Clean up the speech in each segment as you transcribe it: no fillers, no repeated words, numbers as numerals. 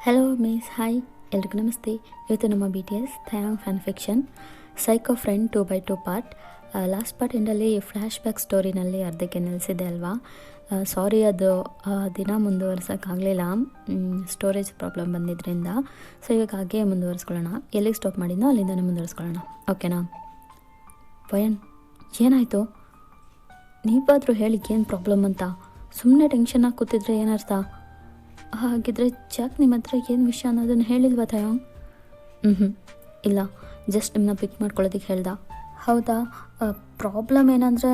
Hello miss hi ಎಲ್ರಿಗೂ ನಮಸ್ತೆ. ಇವತ್ತು ನಮ್ಮ B T S Taehyung fan fiction psycho friend 2/2 part. Last part ಎಂಡಲ್ಲಿ ಫ್ಲ್ಯಾಶ್ ಬ್ಯಾಕ್ ಸ್ಟೋರಿನಲ್ಲಿ ಅರ್ಧಕ್ಕೆ ನಿಲ್ಲಿಸಿದೆ ಅಲ್ವಾ. ಸಾರಿ, ಅದು ದಿನ ಮುಂದುವರ್ಸೋಕ್ಕಾಗಲಿಲ್ಲ, ಸ್ಟೋರೇಜ್ ಪ್ರಾಬ್ಲಮ್ ಬಂದಿದ್ದರಿಂದ. ಸೊ ಇವಾಗ ಹಾಗೆ ಮುಂದುವರಿಸ್ಕೊಳ್ಳೋಣ. ಎಲ್ಲಿಗೆ ಸ್ಟಾಪ್ ಮಾಡಿದ್ನೋ ಅಲ್ಲಿಂದನೇ ಮುಂದುವರಿಸ್ಕೊಳ್ಳೋಣ, ಓಕೆನಾ? ವಯನ್, ಏನಾಯಿತು? ನೀವಾದರೂ ಹೇಳಿ ಏನು ಪ್ರಾಬ್ಲಮ್ ಅಂತ. ಸುಮ್ಮನೆ ಟೆನ್ಷನಾಗಿ ಕೂತಿದ್ರೆ ಏನರ್ಥ? ಹಾಗಿದ್ರೆ ಜಾಕ್ ನಿಮ್ಮ ಹತ್ರ ಏನು ವಿಷಯ ಅನ್ನೋದನ್ನು ಹೇಳಿಲ್ವಾ ಥಯಾಂಗ್? ಇಲ್ಲ, ಜಸ್ಟ್ ನಿಮ್ಮನ್ನ ಪಿಕ್ ಮಾಡ್ಕೊಳ್ಳೋದಕ್ಕೆ ಹೇಳ್ದ. ಹೌದಾ? ಪ್ರಾಬ್ಲಮ್ ಏನಂದರೆ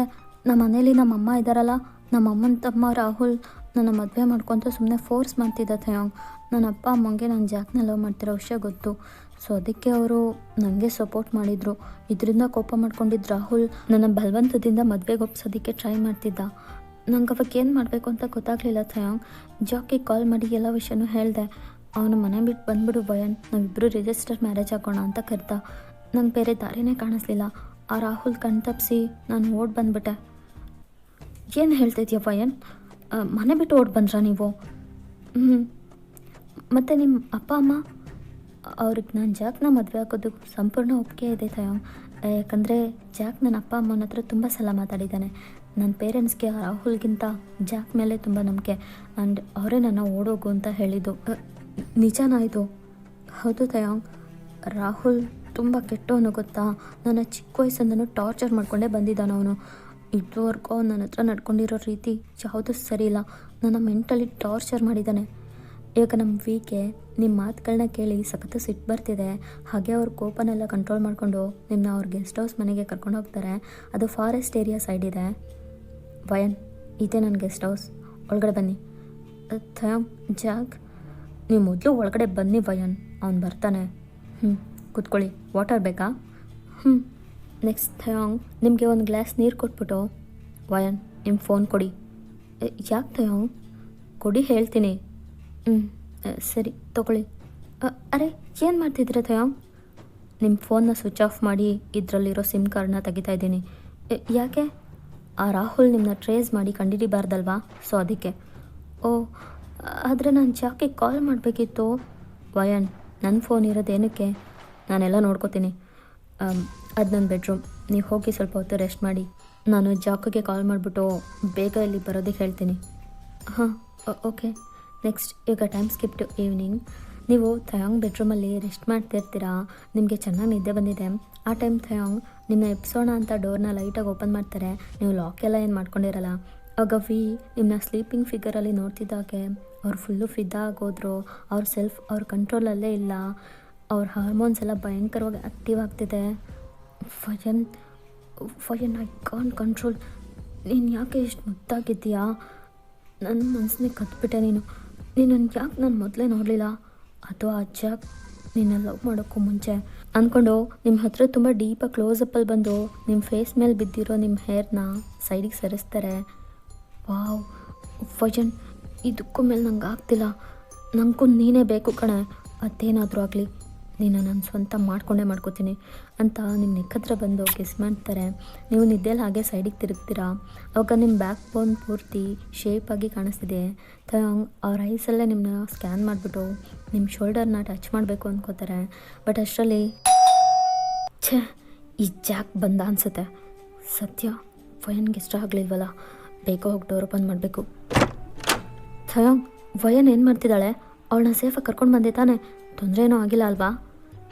ನಮ್ಮ ಮನೇಲಿ ನಮ್ಮ ಅಮ್ಮ ಇದ್ದಾರಲ್ಲ, ನಮ್ಮ ಅಮ್ಮನ ತಮ್ಮ ರಾಹುಲ್ ನನ್ನ ಮದುವೆ ಮಾಡ್ಕೊತ ಸುಮ್ಮನೆ ಫೋರ್ಸ್ ಮಾಡ್ತಿದ್ದ ಥಯಾಂಗ್. ನನ್ನ ಅಪ್ಪ ಅಮ್ಮಂಗೆ ನಾನು ಜಾಕ್ನ ಲವ್ ಮಾಡ್ತಿರೋ ವಿಷಯ ಗೊತ್ತು. ಸೊ ಅದಕ್ಕೆ ಅವರು ನನಗೆ ಸಪೋರ್ಟ್ ಮಾಡಿದರು. ಇದರಿಂದ ಕೋಪ ಮಾಡ್ಕೊಂಡಿದ್ದು ರಾಹುಲ್ ನನ್ನ ಬಲವಂತದಿಂದ ಮದುವೆಗೆ ಒಪ್ಸೋದಕ್ಕೆ ಟ್ರೈ ಮಾಡ್ತಿದ್ದ. ನಂಗೆ ಅವಾಗ ಏನು ಮಾಡಬೇಕು ಅಂತ ಗೊತ್ತಾಗಲಿಲ್ಲ ಥಯಾಂಗ್. ಜಾಕಿಗೆ ಕಾಲ್ ಮಾಡಿ ಎಲ್ಲ ವಿಷಯನೂ ಹೇಳಿದೆ. ಅವನು ಮನೆ ಬಿಟ್ಟು ಬಂದ್ಬಿಡು ವಯನ್, ನಾವಿಬ್ಬರು ರಿಜಿಸ್ಟರ್ ಮ್ಯಾರೇಜ್ ಹಾಕೋಣ ಅಂತ ಕರೆದ. ನಂಗೆ ಬೇರೆ ದಾರಿನೇ ಕಾಣಿಸ್ಲಿಲ್ಲ. ಆ ರಾಹುಲ್ ಕಣ್ತಪ್ಪಿಸಿ ನಾನು ಓಡ್ ಬಂದ್ಬಿಟ್ಟೆ. ಏನು ಹೇಳ್ತಿದ್ಯಾ ವಯನ್? ಮನೆ ಬಿಟ್ಟು ಓಡ್ ಬಂದ್ರಾ ನೀವು? ಮತ್ತು ನಿಮ್ಮ ಅಪ್ಪ ಅಮ್ಮ? ಅವ್ರಿಗೆ ನಾನು ಜಾಕ್ನ ಮದುವೆ ಆಗೋದಕ್ಕೆ ಸಂಪೂರ್ಣ ಒಪ್ಪಿಗೆ ಇದೆ ಥಯಾಂಗ್. ಯಾಕಂದರೆ ಜಾಕ್ ನನ್ನ ಅಪ್ಪ ಅಮ್ಮನ ಹತ್ರ ತುಂಬ ಸಲ ಮಾತಾಡಿದ್ದಾನೆ. ನನ್ನ ಪೇರೆಂಟ್ಸ್ಗೆ ರಾಹುಲ್ಗಿಂತ ಜಾಕ್ ಮೇಲೆ ತುಂಬ ನಂಬಿಕೆ. ಆ್ಯಂಡ್ ಅವರೇ ನನ್ನ ಓಡೋಗು ಅಂತ ಹೇಳಿದ್ದು. ನಿಜನಾ ಇದು? ಹೌದು ಥಯಾಂಗ್. ರಾಹುಲ್ ತುಂಬ ಕೆಟ್ಟವನು ಗೊತ್ತಾ. ನನ್ನ ಚಿಕ್ಕ ವಯಸ್ಸಿಂದನೂ ಟಾರ್ಚರ್ ಮಾಡ್ಕೊಂಡೇ ಬಂದಿದ್ದಾನೆ ಅವನು. ಇದುವರೆಗೂ ನನ್ನ ಹತ್ರ ನಡ್ಕೊಂಡಿರೋ ರೀತಿ ಯಾವುದೂ ಸರಿ ಇಲ್ಲ. ನನ್ನ ಮೆಂಟಲಿ ಟಾರ್ಚರ್ ಮಾಡಿದ್ದಾನೆ. ಇವಾಗ ನಮ್ಮ ವೀಕೆ ನಿಮ್ಮ ಮಾತುಗಳನ್ನ ಕೇಳಿ ಸಖತ್ತು ಸಿಟ್ಟು ಬರ್ತಿದೆ. ಹಾಗೆ ಅವ್ರ ಕೋಪನೆಲ್ಲ ಕಂಟ್ರೋಲ್ ಮಾಡಿಕೊಂಡು ನಿಮ್ಮನ್ನ ಅವ್ರ ಗೆಸ್ಟ್ ಹೌಸ್ ಮನೆಗೆ ಕರ್ಕೊಂಡು ಹೋಗ್ತಾರೆ. ಅದು ಫಾರೆಸ್ಟ್ ಏರಿಯಾ ಸೈಡ್ ಇದೆ. ವಯನ್, ಇದೇ ನನ್ನ ಗೆಸ್ಟ್ ಹೌಸ್, ಒಳಗಡೆ ಬನ್ನಿ. ಥಯಾಂಗ್, ಜಾಕ್ ನೀವು ಮೊದಲು ಒಳಗಡೆ ಬನ್ನಿ ವಯನ್, ಅವ್ನು ಬರ್ತಾನೆ. ಕೂತ್ಕೊಳ್ಳಿ. ವಾಟರ್ ಬೇಕಾ? ನೆಕ್ಸ್ಟ್ ಥಯಾಂಗ್, ನಿಮಗೆ ಒಂದು ಗ್ಲಾಸ್ ನೀರು ಕೊಟ್ಬಿಟ್ಟು ವಯನ್ ನಿಮ್ಮ ಫೋನ್ ಕೊಡಿ. ಯಾಕೆ ಥಯಾಂಗ್? ಕೊಡಿ ಹೇಳ್ತೀನಿ. ಸರಿ ತಗೊಳ್ಳಿ. ಅರೆ ಏನು ಮಾಡ್ತಿದ್ದೀರ ಥಯಾಂಗ್? ನಿಮ್ಮ ಫೋನ್ನ ಸ್ವಿಚ್ ಆಫ್ ಮಾಡಿ ಇದರಲ್ಲಿರೋ ಸಿಮ್ ಕಾರ್ಡ್ನ ತೆಗಿತಾ ಇದ್ದೀನಿ. ಯಾಕೆ? ಆ ರಾಹುಲ್ ನಿಮ್ಮನ್ನ ಟ್ರೇಸ್ ಮಾಡಿ ಕಂಡುಹಿಡಿಬಾರ್ದಲ್ವಾ, ಸೊ ಅದಕ್ಕೆ. ಓ, ಆದರೆ ನಾನು ಜಾಕಿಗೆ ಕಾಲ್ ಮಾಡಬೇಕಿತ್ತು. ವಯನ್, ನನ್ನ ಫೋನ್ ಇರೋದೇನಕ್ಕೆ? ನಾನೆಲ್ಲ ನೋಡ್ಕೋತೀನಿ. ಅದು ನನ್ನ ಬೆಡ್ರೂಮ್, ನೀವು ಹೋಗಿ ಸ್ವಲ್ಪ ಹೊತ್ತು ರೆಸ್ಟ್ ಮಾಡಿ. ನಾನು ಜಾಕಿಗೆ ಕಾಲ್ ಮಾಡಿಬಿಟ್ಟು ಬೇಗ ಇಲ್ಲಿ ಬರೋದಕ್ಕೆ ಹೇಳ್ತೀನಿ. ಹಾಂ, ಓಕೆ. ನೆಕ್ಸ್ಟ್ ಈಗ ಟೈಮ್ ಸ್ಕಿಪ್ ಟು ಈವ್ನಿಂಗ್. ನೀವು ಥಯಾಂಗ್ ಬೆಡ್ರೂಮಲ್ಲಿ ರೆಸ್ಟ್ ಮಾಡ್ತಿರ್ತೀರಾ. ನಿಮಗೆ ಚೆನ್ನಾಗಿ ನಿದ್ದೆ ಬಂದಿದೆ. ಆ ಟೈಮ್ ಥಯಾಂಗ್ ನಿಮ್ಮನ್ನ ಎಪ್ಸೋಣ ಅಂತ ಡೋರ್ನ ಲೈಟಾಗಿ ಓಪನ್ ಮಾಡ್ತಾರೆ. ನೀವು ಲಾಕ್ ಎಲ್ಲ ಏನು ಮಾಡ್ಕೊಂಡಿರಲ್ಲ. ಆಗ ವಿ ನಿಮ್ಮನ್ನ ಸ್ಲೀಪಿಂಗ್ ಫಿಗರಲ್ಲಿ ನೋಡ್ತಿದ್ದಾಗೆ ಅವ್ರು ಫುಲ್ಲು ಫಿದಾ ಆಗೋದ್ರು. ಅವ್ರ ಸೆಲ್ಫ್ ಅವ್ರ ಕಂಟ್ರೋಲಲ್ಲೇ ಇಲ್ಲ. ಅವ್ರ ಹಾರ್ಮೋನ್ಸ್ ಎಲ್ಲ ಭಯಂಕರವಾಗಿ ಆ್ಯಕ್ಟಿವ್ ಆಗ್ತಿದೆ. ಫಯನ್ ಐ ಕಾಂಟ್ ಕಂಟ್ರೋಲ್. ನೀನು ಯಾಕೆ ಇಷ್ಟು ಮುದ್ದಾಗಿದ್ದೀಯಾ? ನನ್ನ ಮನಸ್ಸನ್ನೇ ಕತ್ಬಿಟ್ಟೆ ನೀನು ಯಾಕೆ ನಾನು ಮೊದಲೇ ನೋಡಲಿಲ್ಲ? ಅದು ಆ ಜಾಕ್ ನಿನ್ನ ಲವ್ ಮಾಡೋಕ್ಕೂ ಮುಂಚೆ ಅಂದ್ಕೊಂಡು ನಿಮ್ಮ ಹತ್ರ ತುಂಬ ಡೀಪಾಗಿ ಕ್ಲೋಸಪ್ಪಲ್ಲಿ ಬಂದು ನಿಮ್ಮ ಫೇಸ್ ಮೇಲೆ ಬಿದ್ದಿರೋ ನಿಮ್ಮ ಹೇರ್ನ ಸೈಡಿಗೆ ಸರಿಸ್ತಾರೆ. ವಾವ್ ಫಯನ್, ಇದಕ್ಕೂ ಮೇಲೆ ನಂಗೆ ಆಗ್ತಿಲ್ಲ. ನನಗೂ ನೀನೇ ಬೇಕು ಕಣೆ. ಅದೇನಾದರೂ ಆಗಲಿ, ನೀನು ನಾನು ಸ್ವಂತ ಮಾಡ್ಕೋತೀನಿ ಅಂತ ನಿಮ್ಮ ನೆಕ್ ಹತ್ರ ಬಂದು ಕಿಸ್ ಮಾಡ್ತಾರೆ. ನೀವು ನಿದ್ದೆಯಲ್ಲಿ ಹಾಗೆ ಸೈಡಿಗೆ ತಿರುಗ್ತೀರಾ. ಅವಾಗ ನಿಮ್ಮ ಬ್ಯಾಕ್ ಬೋನ್ ಪೂರ್ತಿ ಶೇಪಾಗಿ ಕಾಣಿಸ್ತಿದೆ. ಅವ್ರ ಐಸಲ್ಲೇ ನಿಮ್ಮನ್ನ ಸ್ಕ್ಯಾನ್ ಮಾಡಿಬಿಟ್ಟು ನಿಮ್ಮ ಶೋಲ್ಡರ್ನ ಟಚ್ ಮಾಡಬೇಕು ಅಂದ್ಕೋತಾರೆ. ಬಟ್ ಅಷ್ಟರಲ್ಲಿ ಈ ಜಾಕ್ ಬಂದ ಅನಿಸುತ್ತೆ. ಸತ್ಯ ವಯನ್ಗೆ ಇಷ್ಟ ಆಗಲಿಲ್ವಲ್ಲ, ಬೇಗ ಹೋಗಿ ಡೋರ್ ಓಪನ್ ಮಾಡಬೇಕು. ಥಯಾಂಗ್, ವಯನ್ ಏನು ಮಾಡ್ತಿದ್ದಾಳೆ? ಅವಳನ್ನ ಸೇಫಾಗಿ ಕರ್ಕೊಂಡು ಬಂದೆ ತಾನೆ? ತೊಂದರೆ ಏನೂ ಆಗಿಲ್ಲ ಅಲ್ವಾ?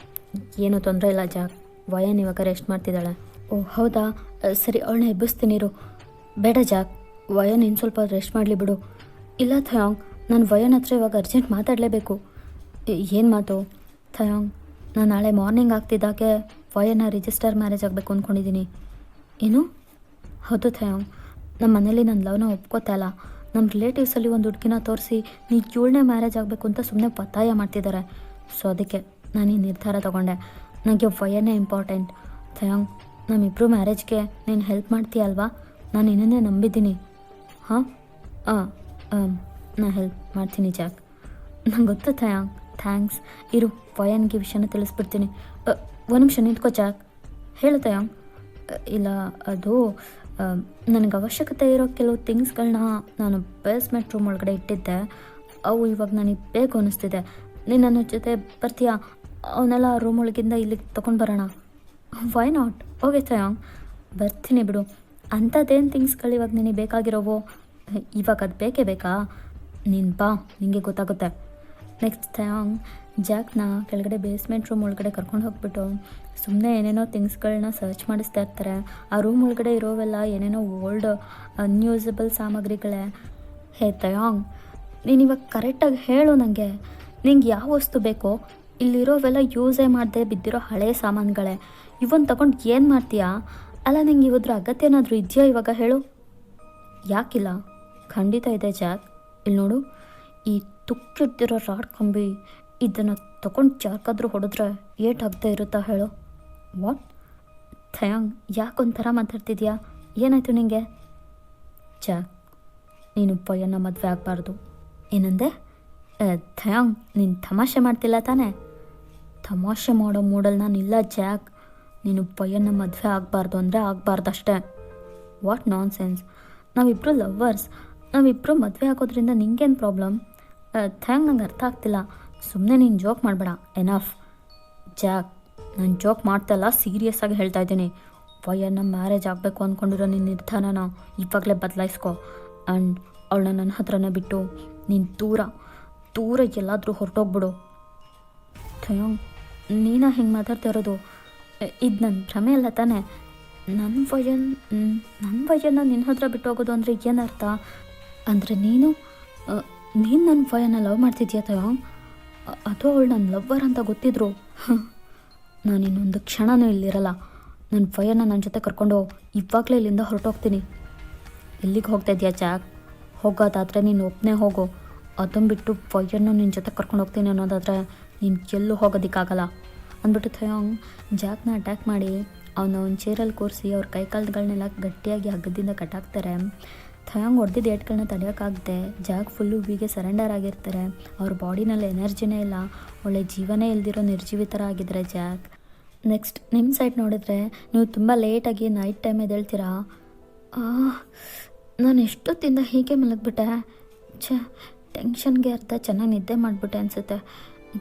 ಏನೂ ತೊಂದರೆ ಇಲ್ಲ ಜಾಕ್, ವಯನ್ ಇವಾಗ ರೆಸ್ಟ್ ಮಾಡ್ತಿದ್ದಾಳೆ. ಓ ಹೌದಾ, ಸರಿ ಅವಳನ್ನ ಎಬ್ಬಿಸ್ತೀನಿ ಇರು. ಬೇಡ ಜಾಕ್, ವಯನ್ ಇನ್ನು ಸ್ವಲ್ಪ ರೆಸ್ಟ್ ಮಾಡಲಿ ಬಿಡು. ಇಲ್ಲ ಥಯಾಂಗ್, ನಾನು ವಯನ್ ಹತ್ರ ಇವಾಗ ಅರ್ಜೆಂಟ್ ಮಾತಾಡಲೇಬೇಕು. ಏನು ಮಾತು? ಥಯಾಂಗ್, ನಾನು ನಾಳೆ ಮಾರ್ನಿಂಗ್ ಆಗ್ತಿದ್ದಾಗೆ ವಯನ್ನ ರಿಜಿಸ್ಟರ್ ಮ್ಯಾರೇಜ್ ಆಗಬೇಕು ಅಂದ್ಕೊಂಡಿದ್ದೀನಿ. ಏನು? ಹೌದು ಥಯಾಂಗ್, ನಮ್ಮ ಮನೇಲಿ ನನ್ನ ಲವ್ನ ಒಪ್ಕೋತಾ ಇಲ್ಲ. ನಮ್ಮ ರಿಲೇಟಿವ್ಸಲ್ಲಿ ಒಂದು ಹುಡುಗಿನ ತೋರಿಸಿ ನೀನು 7ನೇ ಮ್ಯಾರೇಜ್ ಆಗಬೇಕು ಅಂತ ಸುಮ್ಮನೆ ಒತ್ತಾಯ ಮಾಡ್ತಿದ್ದಾರೆ. ಸೊ ಅದಕ್ಕೆ ನಾನು ಈ ನಿರ್ಧಾರ ತೊಗೊಂಡೆ. ನನಗೆ ವಯನ್ನೇ ಇಂಪಾರ್ಟೆಂಟ್. ಥಯಾಂಗ್, ನಮ್ಮಿಬ್ಬರು ಮ್ಯಾರೇಜ್ಗೆ ನೀನು ಹೆಲ್ಪ್ ಮಾಡ್ತೀಯ ಅಲ್ವಾ? ನಾನು ಇನ್ನನ್ನೇ ನಂಬಿದ್ದೀನಿ. ಹಾಂ ನಾನು ಹೆಲ್ಪ್ ಮಾಡ್ತೀನಿ ಜಾಕ್. ನಂಗೆ ಗೊತ್ತು ಥಯಾಂಗ್. ಥ್ಯಾಂಕ್ಸ್. ಇರು, ವಯನ್ಗೆ ವಿಷಯನ ತಿಳಿಸ್ಬಿಡ್ತೀನಿ. ಒಂದು ನಿಮಿಷ ನಿಂತ್ಕೋ ಜಾಕ್. ಹೇಳು ಥಯಾಂಗ್. ಇಲ್ಲ, ಅದು ನನಗೆ ಅವಶ್ಯಕತೆ ಇರೋ ಕೆಲವು ಥಿಂಗ್ಸ್ಗಳನ್ನ ನಾನು ಬೇಸ್ಮೆಂಟ್ ರೂಮ್ ಒಳಗಡೆ ಇಟ್ಟಿದ್ದೆ. ಅವು ಇವಾಗ ನನಗೆ ಬೇಕು ಅನ್ನಿಸ್ತಿದೆ. ನೀನು ನನ್ನ ಜೊತೆ ಬರ್ತೀಯಾ? ಅವನ್ನೆಲ್ಲ ರೂಮ್ ಒಳಗಿಂದ ಇಲ್ಲಿಗೆ ತೊಗೊಂಡು ಬರೋಣ. Why not? ಓಕೆ ಥಯಾಂಗ್, ಬರ್ತೀನಿ ಬಿಡು. ಅಂಥದ್ದೇನು ಥಿಂಗ್ಸ್ಗಳು ಇವಾಗ ನಿನಗೆ ಬೇಕಾಗಿರೋವು? ಇವಾಗ ಅದು ಬೇಕೇ ಬೇಕಾ? ನೀನು ಬಾ, ನಿನಗೆ ಗೊತ್ತಾಗುತ್ತೆ. ನೆಕ್ಸ್ಟ್ ಥಯಾಂಗ್ ಜಾಕ್ನ ಕೆಳಗಡೆ ಬೇಸ್ಮೆಂಟ್ ರೂಮ್ ಒಳಗಡೆ ಕರ್ಕೊಂಡು ಹೋಗ್ಬಿಟ್ಟು ಸುಮ್ಮನೆ ಏನೇನೋ ಥಿಂಗ್ಸ್ಗಳನ್ನ ಸರ್ಚ್ ಮಾಡಿಸ್ತಾ ಇರ್ತಾರೆ. ಆ ರೂಮ್ ಒಳಗಡೆ ಇರೋವೆಲ್ಲ ಏನೇನೋ ಓಲ್ಡ್ ಅನ್ಯೂಸಬಲ್ ಸಾಮಗ್ರಿಗಳೇ. ಹೇ ಥಯಾಂಗ್, ನೀನು ಇವಾಗ ಕರೆಕ್ಟಾಗಿ ಹೇಳು ನನಗೆ, ನಿಂಗೆ ಯಾವ ವಸ್ತು ಬೇಕೋ? ಇಲ್ಲಿರೋವೆಲ್ಲ ಯೂಸೇ ಮಾಡದೆ ಬಿದ್ದಿರೋ ಹಳೆ ಸಾಮಾನುಗಳೇ. ಇವನ್ ತಗೊಂಡು ಏನು ಮಾಡ್ತೀಯಾ? ಅಲ್ಲ, ನಿಂಗೆ ಇವ್ರ ಅಗತ್ಯ ಏನಾದರೂ ಇದೆಯಾ ಇವಾಗ ಹೇಳು? ಯಾಕಿಲ್ಲ? ಖಂಡಿತ ಇದೆ ಜಾಕ್. ಇಲ್ಲಿ ನೋಡು, ಈ ತುಕ್ಕಿಡ್ತಿರೋ ರಾಡ್ ಕಂಬಿ, ಇದನ್ನು ತಗೊಂಡು ಯಾಕಾದರೂ ಹೊಡೆದ್ರೆ ಏಟಾಗದೆ ಇರುತ್ತಾ ಹೇಳು? ವಾಟ್? ಥಯಾಂಗ್, ಯಾಕೊಂಥರ ಮಾತಾಡ್ತಿದ್ಯಾ? ಏನಾಯ್ತು ನಿಂಗೆ? ಜಾಕ್, ನೀನು ಪಯ್ಯನ ಮದುವೆ ಆಗಬಾರ್ದು. ಏನಂದೆ? ಥಯಾಂಗ್, ನೀನು ತಮಾಷೆ ಮಾಡ್ತಿಲ್ಲ ತಾನೇ? ತಮಾಷೆ ಮಾಡೋ ಮೂಡಲ್ಲಿ ನಾನಿಲ್ಲ ಜಾಕ್. ನೀನು ಪಯ್ಯನ ಮದುವೆ ಆಗಬಾರ್ದು ಅಂದರೆ ಆಗಬಾರ್ದಷ್ಟೇ. What nonsense? ನಾವಿಬ್ಬರು ಲವ್ವರ್ಸ್, ನಾವಿಬ್ಬರು ಮದುವೆ ಆಗೋದ್ರಿಂದ ನಿಂಗೇನು ಪ್ರಾಬ್ಲಮ್? ಥ್ಯಾಂಕ್, ನಂಗೆ ಅರ್ಥ ಆಗ್ತಿಲ್ಲ. ಸುಮ್ಮನೆ ನೀನು ಜೋಕ್ ಮಾಡಬೇಡ. ಎನಫ್. ಜಾಕ್, ನಾನು ಜೋಕ್ ಮಾಡ್ತಾಯಿಲ್ಲ, ಸೀರಿಯಸ್ಸಾಗಿ ಹೇಳ್ತಾ ಇದ್ದೀನಿ. ಪಯ್ಯನ ಮ್ಯಾರೇಜ್ ಆಗಬೇಕು ಅಂದ್ಕೊಂಡಿರೋ ನಿನ್ನ ನಿರ್ಧಾರನ ಇವಾಗಲೇ ಬದಲಾಯಿಸ್ಕೊ. ಆ್ಯಂಡ್ ಅವಳನ್ನ ನನ್ನ ಹತ್ರನೇ ಬಿಟ್ಟು ನೀನು ದೂರ ಎಲ್ಲಾದರೂ ಹೊರಟೋಗ್ಬಿಡು. ಥಯಾಂಗ್, ನೀನ ಹಿಂಗೆ ಮಾತಾಡ್ತಾ ಇರೋದು? ಇದು ನನ್ನ ಭ್ರಮೆ ಅಲ್ಲ ತಾನೇ? ನನ್ನ ವಯನ್ನ ನಿನ್ನ ಹತ್ರ ಬಿಟ್ಟು ಹೋಗೋದು ಅಂದರೆ ಏನರ್ಥ? ಅಂದರೆ ನೀನು ನನ್ನ ವಯನ್ನ ಲವ್ ಮಾಡ್ತಿದ್ಯಾ ಥಯಾಂಗ್? ಅದು ಅವಳು ನನ್ನ ಲವ್ವರ್ ಅಂತ ಗೊತ್ತಿದ್ರು ನಾನು ಇನ್ನೊಂದು ಕ್ಷಣನೂ ಇಲ್ಲಿರಲ್ಲ. ನನ್ನ ವಯನ್ನ ನನ್ನ ಜೊತೆ ಕರ್ಕೊಂಡು ಇವಾಗಲೇ ಇಲ್ಲಿಂದ ಹೊರಟೋಗ್ತೀನಿ. ಎಲ್ಲಿಗೆ ಹೋಗ್ತಾ ಇದೆಯಾ ಜಾಕ್? ಹೋಗೋದಾದರೆ ನೀನು ಒಬ್ಬನೇ ಹೋಗು. ಅದನ್ನು ಬಿಟ್ಟು ವಯನ್ನು ನಿನ್ನ ಜೊತೆ ಕರ್ಕೊಂಡು ಹೋಗ್ತೀನಿ ಅನ್ನೋದಾದರೆ ನೀನು ಎಲ್ಲೂ ಹೋಗೋದಕ್ಕಾಗಲ್ಲ ಅಂದ್ಬಿಟ್ಟು ಥಯಾಂಗ್ ಜಾಕ್ನ ಅಟ್ಯಾಕ್ ಮಾಡಿ ಅವನ ಒಂದು ಚೇರಲ್ಲಿ ಕೂರಿಸಿ ಅವ್ರ ಕೈಕಾಲುಗಳನ್ನೆಲ್ಲ ಗಟ್ಟಿಯಾಗಿ ಹಗ್ಗದಿಂದ ಕಟ್ಟಾಕ್ತಾರೆ. ಥಯಾಂಗ್ ಹೊಡೆದಿದ್ದ ಏಟ್ಗಳನ್ನ ತಡೆಯೋಕ್ಕಾಗದೆ ಜಾಕ್ ಫುಲ್ಲು ಹೀಗೆ ಸರೆಂಡರ್ ಆಗಿರ್ತಾರೆ. ಅವ್ರ ಬಾಡಿನಲ್ಲಿ ಎನರ್ಜಿನೇ ಇಲ್ಲ, ಒಳ್ಳೆ ಜೀವನೇ ಇಲ್ದಿರೋ ನಿರ್ಜೀವಿತರ ಆಗಿದ್ದಾರೆ ಜಾಕ್. ನೆಕ್ಸ್ಟ್ ನಿಮ್ಮ ಸೈಡ್ ನೋಡಿದ್ರೆ ನೀವು ತುಂಬ ಲೇಟಾಗಿ ನೈಟ್ ಟೈಮ್ ಎದ್ದೇಳ್ತೀರಾ. ನಾನು ಎಷ್ಟೊತ್ತಿಂದ ಹೀಗೆ ಮಲಗಿಬಿಟ್ಟೆ. ಟೆನ್ಷನ್ಗೆ ಅರ್ಧ ಚೆನ್ನಾಗಿ ನಿದ್ದೆ ಮಾಡಿಬಿಟ್ಟೆ ಅನಿಸುತ್ತೆ.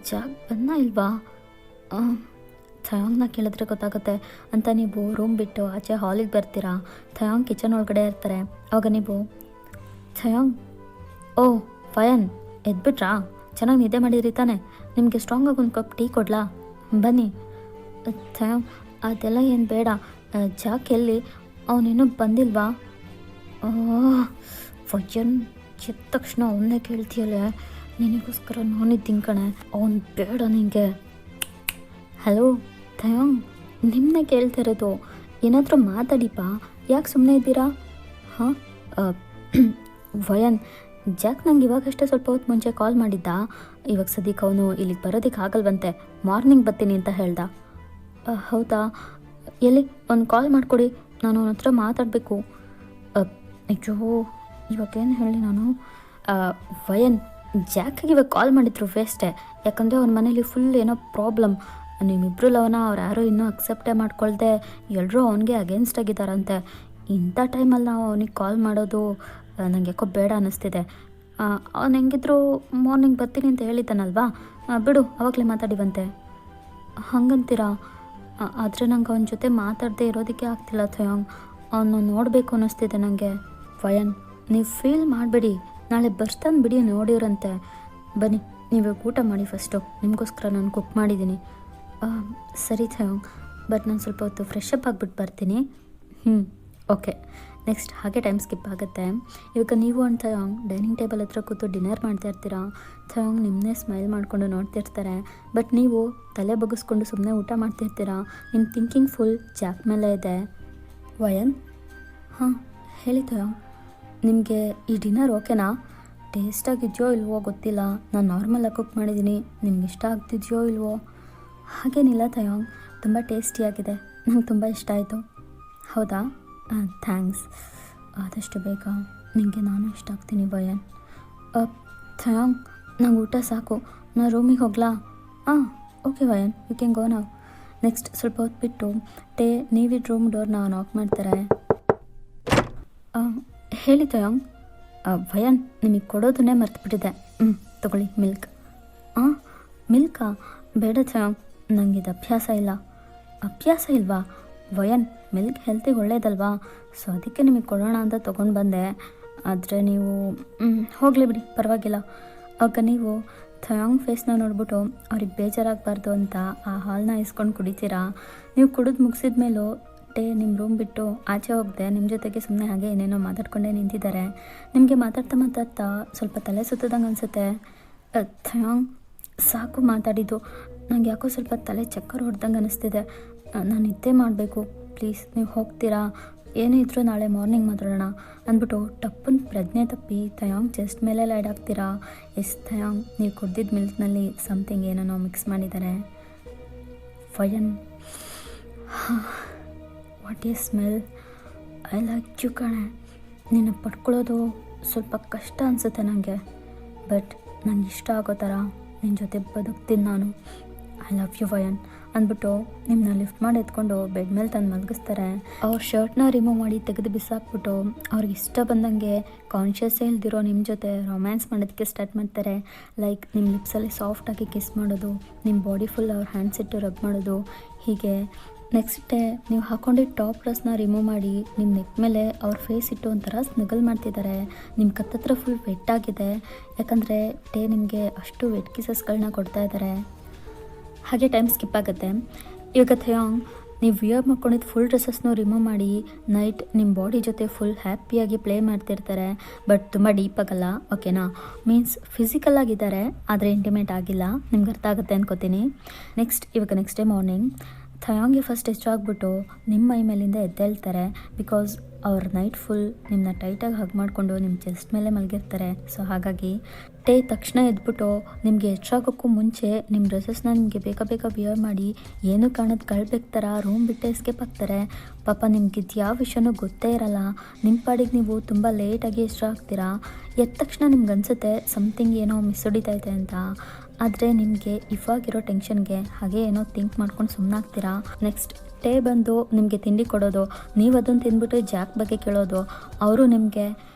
ಜಾಕ್ ಬಂದ ಇಲ್ವಾ? ಥಯಾಂಗ್ನ ಕೇಳಿದ್ರೆ ಗೊತ್ತಾಗುತ್ತೆ ಅಂತ ನೀವು ರೂಮ್ ಬಿಟ್ಟು ಆಚೆ ಹಾಲಿಗೆ ಬರ್ತೀರಾ. ಥಯಾಂಗ್ ಕಿಚನ್ ಒಳಗಡೆ ಇರ್ತಾರೆ. ಆವಾಗ ನೀವು ಥಯಾಂಗ್, ಓ ಫಯನ್ ಎದ್ಬಿಟ್ರಾ? ಚೆನ್ನಾಗಿ ನಿದ್ದೆ ಮಾಡಿದ್ರಿ ತಾನೆ? ನಿಮಗೆ ಸ್ಟ್ರಾಂಗಾಗಿ ಒಂದು ಕಪ್ ಟೀ ಕೊಡ್ಲಾ? ಬನ್ನಿ. ಥಯಾಂಗ್, ಅದೆಲ್ಲ ಏನು ಬೇಡ. ಜಾಕ್ ಎಲ್ಲಿ? ಅವನೇನು ಬಂದಿಲ್ವಾ? ಫಯನ್ ಎದ್ದ ತಕ್ಷಣ ಅವನ್ನೇ ಕೇಳ್ತೀಯಲ್ಲೇ. ನಿನಗೋಸ್ಕರ ನಾನಿದ್ದೀನಿ ಕಣೆ. ಅವನು ಬೇಡ ನಿನಗೆ. ಹಲೋ ಥಯಾಂಗ್, ನಿಮ್ಮನ್ನೇ ಕೇಳ್ತಿರೋದು. ಏನಾದರೂ ಮಾತಾಡಿಪಾ, ಯಾಕೆ ಸುಮ್ಮನೆ ಇದ್ದೀರಾ? ಹಾಂ ವಯನ್, ಜಾಕ್ ನಂಗೆ ಇವಾಗಷ್ಟೇ ಸ್ವಲ್ಪ ಹೊತ್ತು ಮುಂಚೆ ಕಾಲ್ ಮಾಡಿದ್ದ. ಇವಾಗ ಸದ್ಯಕ್ಕೆ ಅವನು ಇಲ್ಲಿಗೆ ಬರೋದಕ್ಕೆ ಆಗಲ್ವಂತೆ, ಮಾರ್ನಿಂಗ್ ಬರ್ತೀನಿ ಅಂತ ಹೇಳ್ದ. ಹೌದಾ? ಎಲ್ಲಿ? ಒಂದು ಕಾಲ್ ಮಾಡಿಕೊಡಿ, ನಾನು ಅವನ ಹತ್ರ ಮಾತಾಡಬೇಕು. ಅಯ್ಯೋ, ಇವಾಗೇನು ಹೇಳಿ ನಾನು? ವಯನ್, ಜಾಕಿಗೆ ಇವಾಗ ಕಾಲ್ ಮಾಡಿದ್ರು ವೇಸ್ಟೇ. ಯಾಕಂದರೆ ಅವ್ನ ಮನೇಲಿ ಫುಲ್ ಏನೋ ಪ್ರಾಬ್ಲಮ್. ನಿಮ್ಮಿಬ್ರು ಲವನ ಅವ್ರು ಯಾರೋ ಇನ್ನೂ ಅಕ್ಸೆಪ್ಟೇ ಮಾಡ್ಕೊಳ್ದೆ ಎಲ್ಲರೂ ಅವನಿಗೆ ಅಗೇನ್ಸ್ಟ್ ಆಗಿದ್ದಾರಂತೆ. ಇಂಥ ಟೈಮಲ್ಲಿ ನಾವು ಅವನಿಗೆ ಕಾಲ್ ಮಾಡೋದು ನನಗೆ ಯಾಕೋ ಬೇಡ ಅನ್ನಿಸ್ತಿದೆ. ಅವನು ಹೆಂಗಿದ್ರು ಮಾರ್ನಿಂಗ್ ಬರ್ತೀನಿ ಅಂತ ಹೇಳಿದ್ದಾನಲ್ವಾ, ಬಿಡು, ಆವಾಗಲೇ ಮಾತಾಡಿವಂತೆ. ಹಂಗಂತೀರಾ? ಆದರೆ ನಂಗೆ ಅವನ ಜೊತೆ ಮಾತಾಡದೆ ಇರೋದಕ್ಕೆ ಆಗ್ತಿಲ್ಲ ಥಯಾಂಗ್. ಅವನ್ನ ನೋಡಬೇಕು ಅನ್ನಿಸ್ತಿದೆ ನನಗೆ. ವಯನ್, ನೀವು ಫೀಲ್ ಮಾಡಬೇಡಿ, ನಾಳೆ ಬರ್ತಾನೆ ಬಿಡಿ, ನೋಡಿರಂತೆ. ಬನ್ನಿ, ನೀವು ಊಟ ಮಾಡಿ ಫಸ್ಟು, ನಿಮಗೋಸ್ಕರ ನಾನು ಕುಕ್ ಮಾಡಿದ್ದೀನಿ. ಸರಿ ಥಯಾಂಗ್, ಬಟ್ ನಾನು ಸ್ವಲ್ಪ ಹೊತ್ತು ಫ್ರೆಶ್ ಅಪ್ ಆಗಿಬಿಟ್ಟು ಬರ್ತೀನಿ. ಓಕೆ. ನೆಕ್ಸ್ಟ್ ಹಾಗೆ ಟೈಮ್ ಸ್ಕಿಪ್ ಆಗುತ್ತೆ. ಇವಾಗ ನೀವು ಅಂಡ್ ಥಯಾಂಗ್ ಡೈನಿಂಗ್ ಟೇಬಲ್ ಹತ್ರ ಕೂತು ಡಿನ್ನರ್ ಮಾಡ್ತಾ ಇರ್ತೀರಾ. ಥಯಾಂಗ್ ನಿಮ್ಮನ್ನೇ ಸ್ಮೈಲ್ ಮಾಡಿಕೊಂಡು ನೋಡ್ತಿರ್ತಾರೆ. ಬಟ್ ನೀವು ತಲೆ ಬಗ್ಗಿಸ್ಕೊಂಡು ಸುಮ್ಮನೆ ಊಟ ಮಾಡ್ತಿರ್ತೀರಾ. ನಿಮ್ಮ ಥಿಂಕಿಂಗ್ ಫುಲ್ ಜಾಕ್ ಮೇಲೆ ಇದೆ. ವಯನ್, ಹಾಂ ಹೇಳಿ ಥಯಾಂಗ್, ನಿಮಗೆ ಈ ಡಿನ್ನರ್ ಓಕೆನಾ? ಟೇಸ್ಟಾಗಿದೆಯೋ ಇಲ್ವೋ ಗೊತ್ತಿಲ್ಲ, ನಾನು ನಾರ್ಮಲಾಗಿ ಕುಕ್ ಮಾಡಿದ್ದೀನಿ. ನಿಮ್ಗೆ ಇಷ್ಟ ಆಗ್ತಿದೆಯೋ ಇಲ್ವೋ? ಹಾಗೇನಿಲ್ಲ ಥಯಾಂಗ್, ತುಂಬ ಟೇಸ್ಟಿಯಾಗಿದೆ, ನಂಗೆ ತುಂಬ ಇಷ್ಟ ಆಯಿತು. ಹೌದಾ? ಥ್ಯಾಂಕ್ಸ್. ಆದಷ್ಟು ಬೇಗ ನಿಮಗೆ ನಾನು ಇಷ್ಟ ಆಗ್ತೀನಿ ವಯನ್. ಥಯಾಂಗ್, ನಂಗೆ ಊಟ ಸಾಕು, ನಾನು ರೂಮಿಗೆ ಹೋಗ್ಲಾ? ಓಕೆ ವಯನ್, ಯು ಕ್ಯಾನ್ ಗೋ ನಾವ್. ನೆಕ್ಸ್ಟ್ ಸ್ವಲ್ಪ ಹೊತ್ತು ಬಿಟ್ಟು ನೀವಿದ ರೂಮ್ ಡೋರ್ನ ನಾಕ್ ಮಾಡ್ತಾರೆ. ಹೇಳಿ ಥಯಾಂಗ್. ವಯನ್, ನಿಮಗೆ ಕೊಡೋದನ್ನೇ ಮರ್ತುಬಿಟ್ಟಿದೆ. ತಗೊಳ್ಳಿ ಮಿಲ್ಕ್. ಮಿಲ್ಕಾ? ಬೇಡ ಥಯಾಂಗ್, ನನಗಿದು ಅಭ್ಯಾಸ ಇಲ್ಲ. ಅಭ್ಯಾಸ ಇಲ್ವಾ? ವಯನ್, ಮಿಲ್ಕ್ ಹೆಲ್ತಿಗೆ ಒಳ್ಳೇದಲ್ವಾ? ಸೊ ಅದಕ್ಕೆ ನಿಮಗೆ ಕೊಡೋಣ ಅಂತ ತೊಗೊಂಡು ಬಂದೆ. ಆದರೆ ನೀವು ಹೋಗಲಿ ಬಿಡಿ, ಪರವಾಗಿಲ್ಲ. ಆಗ ನೀವು ಥಯಾಂಗ್ ಫೇಸ್ನ ನೋಡ್ಬಿಟ್ಟು ಅವ್ರಿಗೆ ಬೇಜಾರಾಗಬಾರ್ದು ಅಂತ ಆ ಹಾಲನ್ನ ಇಸ್ಕೊಂಡು ಕುಡಿತೀರಾ. ನೀವು ಕುಡಿದು ಮುಗಿಸಿದ ಮೇಲೂ ಟೇ ನಿಮ್ಮ ರೂಮ್ ಬಿಟ್ಟು ಆಚೆ ಹೋಗದೆ ನಿಮ್ಮ ಜೊತೆಗೆ ಸುಮ್ಮನೆ ಹಾಗೆ ಏನೇನೋ ಮಾತಾಡ್ಕೊಂಡೇ ನಿಂತಿದ್ದಾರೆ. ನಿಮಗೆ ಮಾತಾಡ್ತಾ ಮಾತಾಡ್ತಾ ಸ್ವಲ್ಪ ತಲೆ ಸುತ್ತದಂಗೆ ಅನಿಸುತ್ತೆ. ಥಯಾಂಗ್, ಸಾಕು ಮಾತಾಡಿದ್ದು, ನಂಗೆ ಯಾಕೋ ಸ್ವಲ್ಪ ತಲೆ ಚಕ್ಕರ್ ಹೊಡೆದಂಗೆ ಅನ್ನಿಸ್ತಿದೆ. ನಾನು ನಿದ್ದೆ ಮಾಡಬೇಕು, ಪ್ಲೀಸ್ ನೀವು ಹೋಗ್ತೀರಾ? ಏನೇ ಇದ್ರೂ ನಾಳೆ ಮಾರ್ನಿಂಗ್ ಮಾತಾಡೋಣ ಅಂದ್ಬಿಟ್ಟು ಟಪ್ಪನ್ ಪ್ರಜ್ಞೆ ತಪ್ಪಿ ಥಯಾಂಗ್ ಚೆಸ್ಟ್ ಮೇಲೆ ಲೈಡ್ ಹಾಕ್ತೀರಾ. ಎಸ್ ಥಯಾಂಗ್, ನೀವು ಕುಡ್ದಿದ್ದ ಮಿಲ್ಕ್ನಲ್ಲಿ ಸಮಥಿಂಗ್ ಏನೋ ಮಿಕ್ಸ್ ಮಾಡಿದ್ದಾರೆ. Y N, what is smell? I like you ಕಣೆ. ನಿನ್ನ ಪಡ್ಕೊಳ್ಳೋದು ಸ್ವಲ್ಪ ಕಷ್ಟ ಅನಿಸುತ್ತೆ ನನಗೆ, ಬಟ್ ನಂಗೆ ಇಷ್ಟ ಆಗೋ ಥರ ನಿನ್ನ ಜೊತೆ ಬದುಕ್ತೀನಿ ನಾನು. ಐ ಲವ್ ಯು ವಯನ್ ಅಂದ್ಬಿಟ್ಟು ನಿಮ್ಮನ್ನ ಲಿಫ್ಟ್ ಮಾಡಿ ಎತ್ಕೊಂಡು ಬೆಡ್ ಮೇಲೆ ತಂದು ಮಲಗಿಸ್ತಾರೆ. ಅವ್ರ ಶರ್ಟ್ನ ರಿಮೂವ್ ಮಾಡಿ ತೆಗೆದು ಬಿಸಾಕ್ಬಿಟ್ಟು ಅವ್ರಿಗೆ ಇಷ್ಟ ಬಂದಂಗೆ ಕಾನ್ಷಿಯಸ್ಸೇ ಇಲ್ದಿರೋ ನಿಮ್ಮ ಜೊತೆ ರೊಮ್ಯಾನ್ಸ್ ಮಾಡೋದಕ್ಕೆ ಸ್ಟಾರ್ಟ್ ಮಾಡ್ತಾರೆ. ಲೈಕ್ ನಿಮ್ಮ ಲಿಪ್ಸಲ್ಲಿ ಸಾಫ್ಟಾಗಿ ಕಿಸ್ ಮಾಡೋದು, ನಿಮ್ಮ ಬಾಡಿ ಫುಲ್ ಅವ್ರ ಹ್ಯಾಂಡ್ಸ್ ಇಟ್ಟು ರಬ್ ಮಾಡೋದು. ಹೀಗೆ ನೆಕ್ಸ್ಟ್ ಡೇ ನೀವು ಹಾಕೊಂಡಿದ್ದ ಟಾಪ್ ಡ್ರೆಸ್ನ ರಿಮೂವ್ ಮಾಡಿ ನಿಮ್ಮ ನೆಕ್ ಮೇಲೆ ಅವ್ರ ಫೇಸ್ ಇಟ್ಟು ಒಂಥರ ಸ್ನಿಗಲ್ ಮಾಡ್ತಿದ್ದಾರೆ. ನಿಮ್ಮ ಕತ್ತತ್ರ ಫುಲ್ ವೆಟ್ ಆಗಿದೆ, ಯಾಕಂದರೆ ಡೇ ನಿಮಗೆ ಅಷ್ಟು ವೆಟ್ ಕಿಸಸ್ಗಳನ್ನ ಕೊಡ್ತಾ ಇದ್ದಾರೆ. ಹಾಗೆ ಟೈಮ್ ಸ್ಕಿಪ್ ಆಗುತ್ತೆ. ಇವಾಗ ಥಯಾಂಗ್, ನೀವು ವಿಯರ್ ಮಾಡ್ಕೊಂಡಿದ್ದು ಫುಲ್ ಡ್ರೆಸ್ಸಸ್ನೂ ರಿಮೂವ್ ಮಾಡಿ ನೈಟ್ ನಿಮ್ಮ ಬಾಡಿ ಜೊತೆ ಫುಲ್ ಹ್ಯಾಪಿಯಾಗಿ ಪ್ಲೇ ಮಾಡ್ತಿರ್ತಾರೆ. ಬಟ್ ತುಂಬ ಡೀಪ್ ಆಗಲ್ಲ, ಓಕೆನಾ? ಮೀನ್ಸ್ ಫಿಸಿಕಲ್ ಆಗಿದ್ದಾರೆ, ಆದರೆ ಇಂಟಿಮೇಟ್ ಆಗಿಲ್ಲ. ನಿಮ್ಗೆ ಅರ್ಥ ಆಗುತ್ತೆ ಅನ್ಕೋತೀನಿ. ಇವಾಗ ನೆಕ್ಸ್ಟ್ ಡೇ ಮಾರ್ನಿಂಗ್ ಥಯಾಂಗ್ಗೆ ಫಸ್ಟ್ ಎಷ್ಟಾಗ್ಬಿಟ್ಟು ನಿಮ್ಮ ಮೈ ಮೇಲಿಂದ ಎದ್ದೇಳ್ತಾರೆ. ಬಿಕಾಸ್ ಅವ್ರು ನೈಟ್ ಫುಲ್ ನಿಮ್ಮನ್ನ ಟೈಟಾಗಿ ಹಗ್ ಮಾಡಿಕೊಂಡು ನಿಮ್ಮ ಚೆಸ್ಟ್ ಮೇಲೆ ಮಲಗಿರ್ತಾರೆ. ಸೊ ಹಾಗಾಗಿ ಟೇ ತಕ್ಷಣ ಎದ್ಬಿಟ್ಟು ನಿಮಗೆ ಎಷ್ಟಾಗೋಕ್ಕೂ ಮುಂಚೆ ನಿಮ್ಮ ಡ್ರೆಸ್ಸಸ್ನ ನಿಮಗೆ ಬೇಗ ವಿಯರ್ ಮಾಡಿ ಏನೂ ಕಾಣೋದು ಕಳ್ಬೇಕು ಥರ ರೂಮ್ ಬಿಟ್ಟು ಎಸ್ಕೇಪ್ ಆಗ್ತಾರೆ. ಪಾಪ ನಿಮ್ಗೆ ಇದು ಯಾವ ವಿಷಯನೂ ಗೊತ್ತೇ ಇರಲ್ಲ. ನಿಮ್ಮ ಪಾಡಿಗೆ ನೀವು ತುಂಬ ಲೇಟಾಗಿ ಎಷ್ಟ ಆಗ್ತೀರಾ. ಎದ್ದ ತಕ್ಷಣ ನಿಮ್ಗೆ ಅನಿಸುತ್ತೆ ಸಮಥಿಂಗ್ ಏನೋ ಮಿಸ್ ಹೊಡಿತೈತೆ ಅಂತ. ಆದರೆ ನಿಮಗೆ ಇವಾಗಿರೋ ಟೆನ್ಷನ್ಗೆ ಹಾಗೆ ಏನೋ ಥಿಂಕ್ ಮಾಡ್ಕೊಂಡು ಸುಮ್ಮನಾಗ್ತೀರಾ. ನೆಕ್ಸ್ಟ್ ಟೇ ಬಂದು ನಿಮಗೆ ತಿಂಡಿ ಕೊಡೋದು, ನೀವು ಅದನ್ನು ತಿಂದ್ಬಿಟ್ಟು ಜಾಕ್ ಬಗ್ಗೆ ಕೇಳೋದು, ಅವರು ನಿಮಗೆ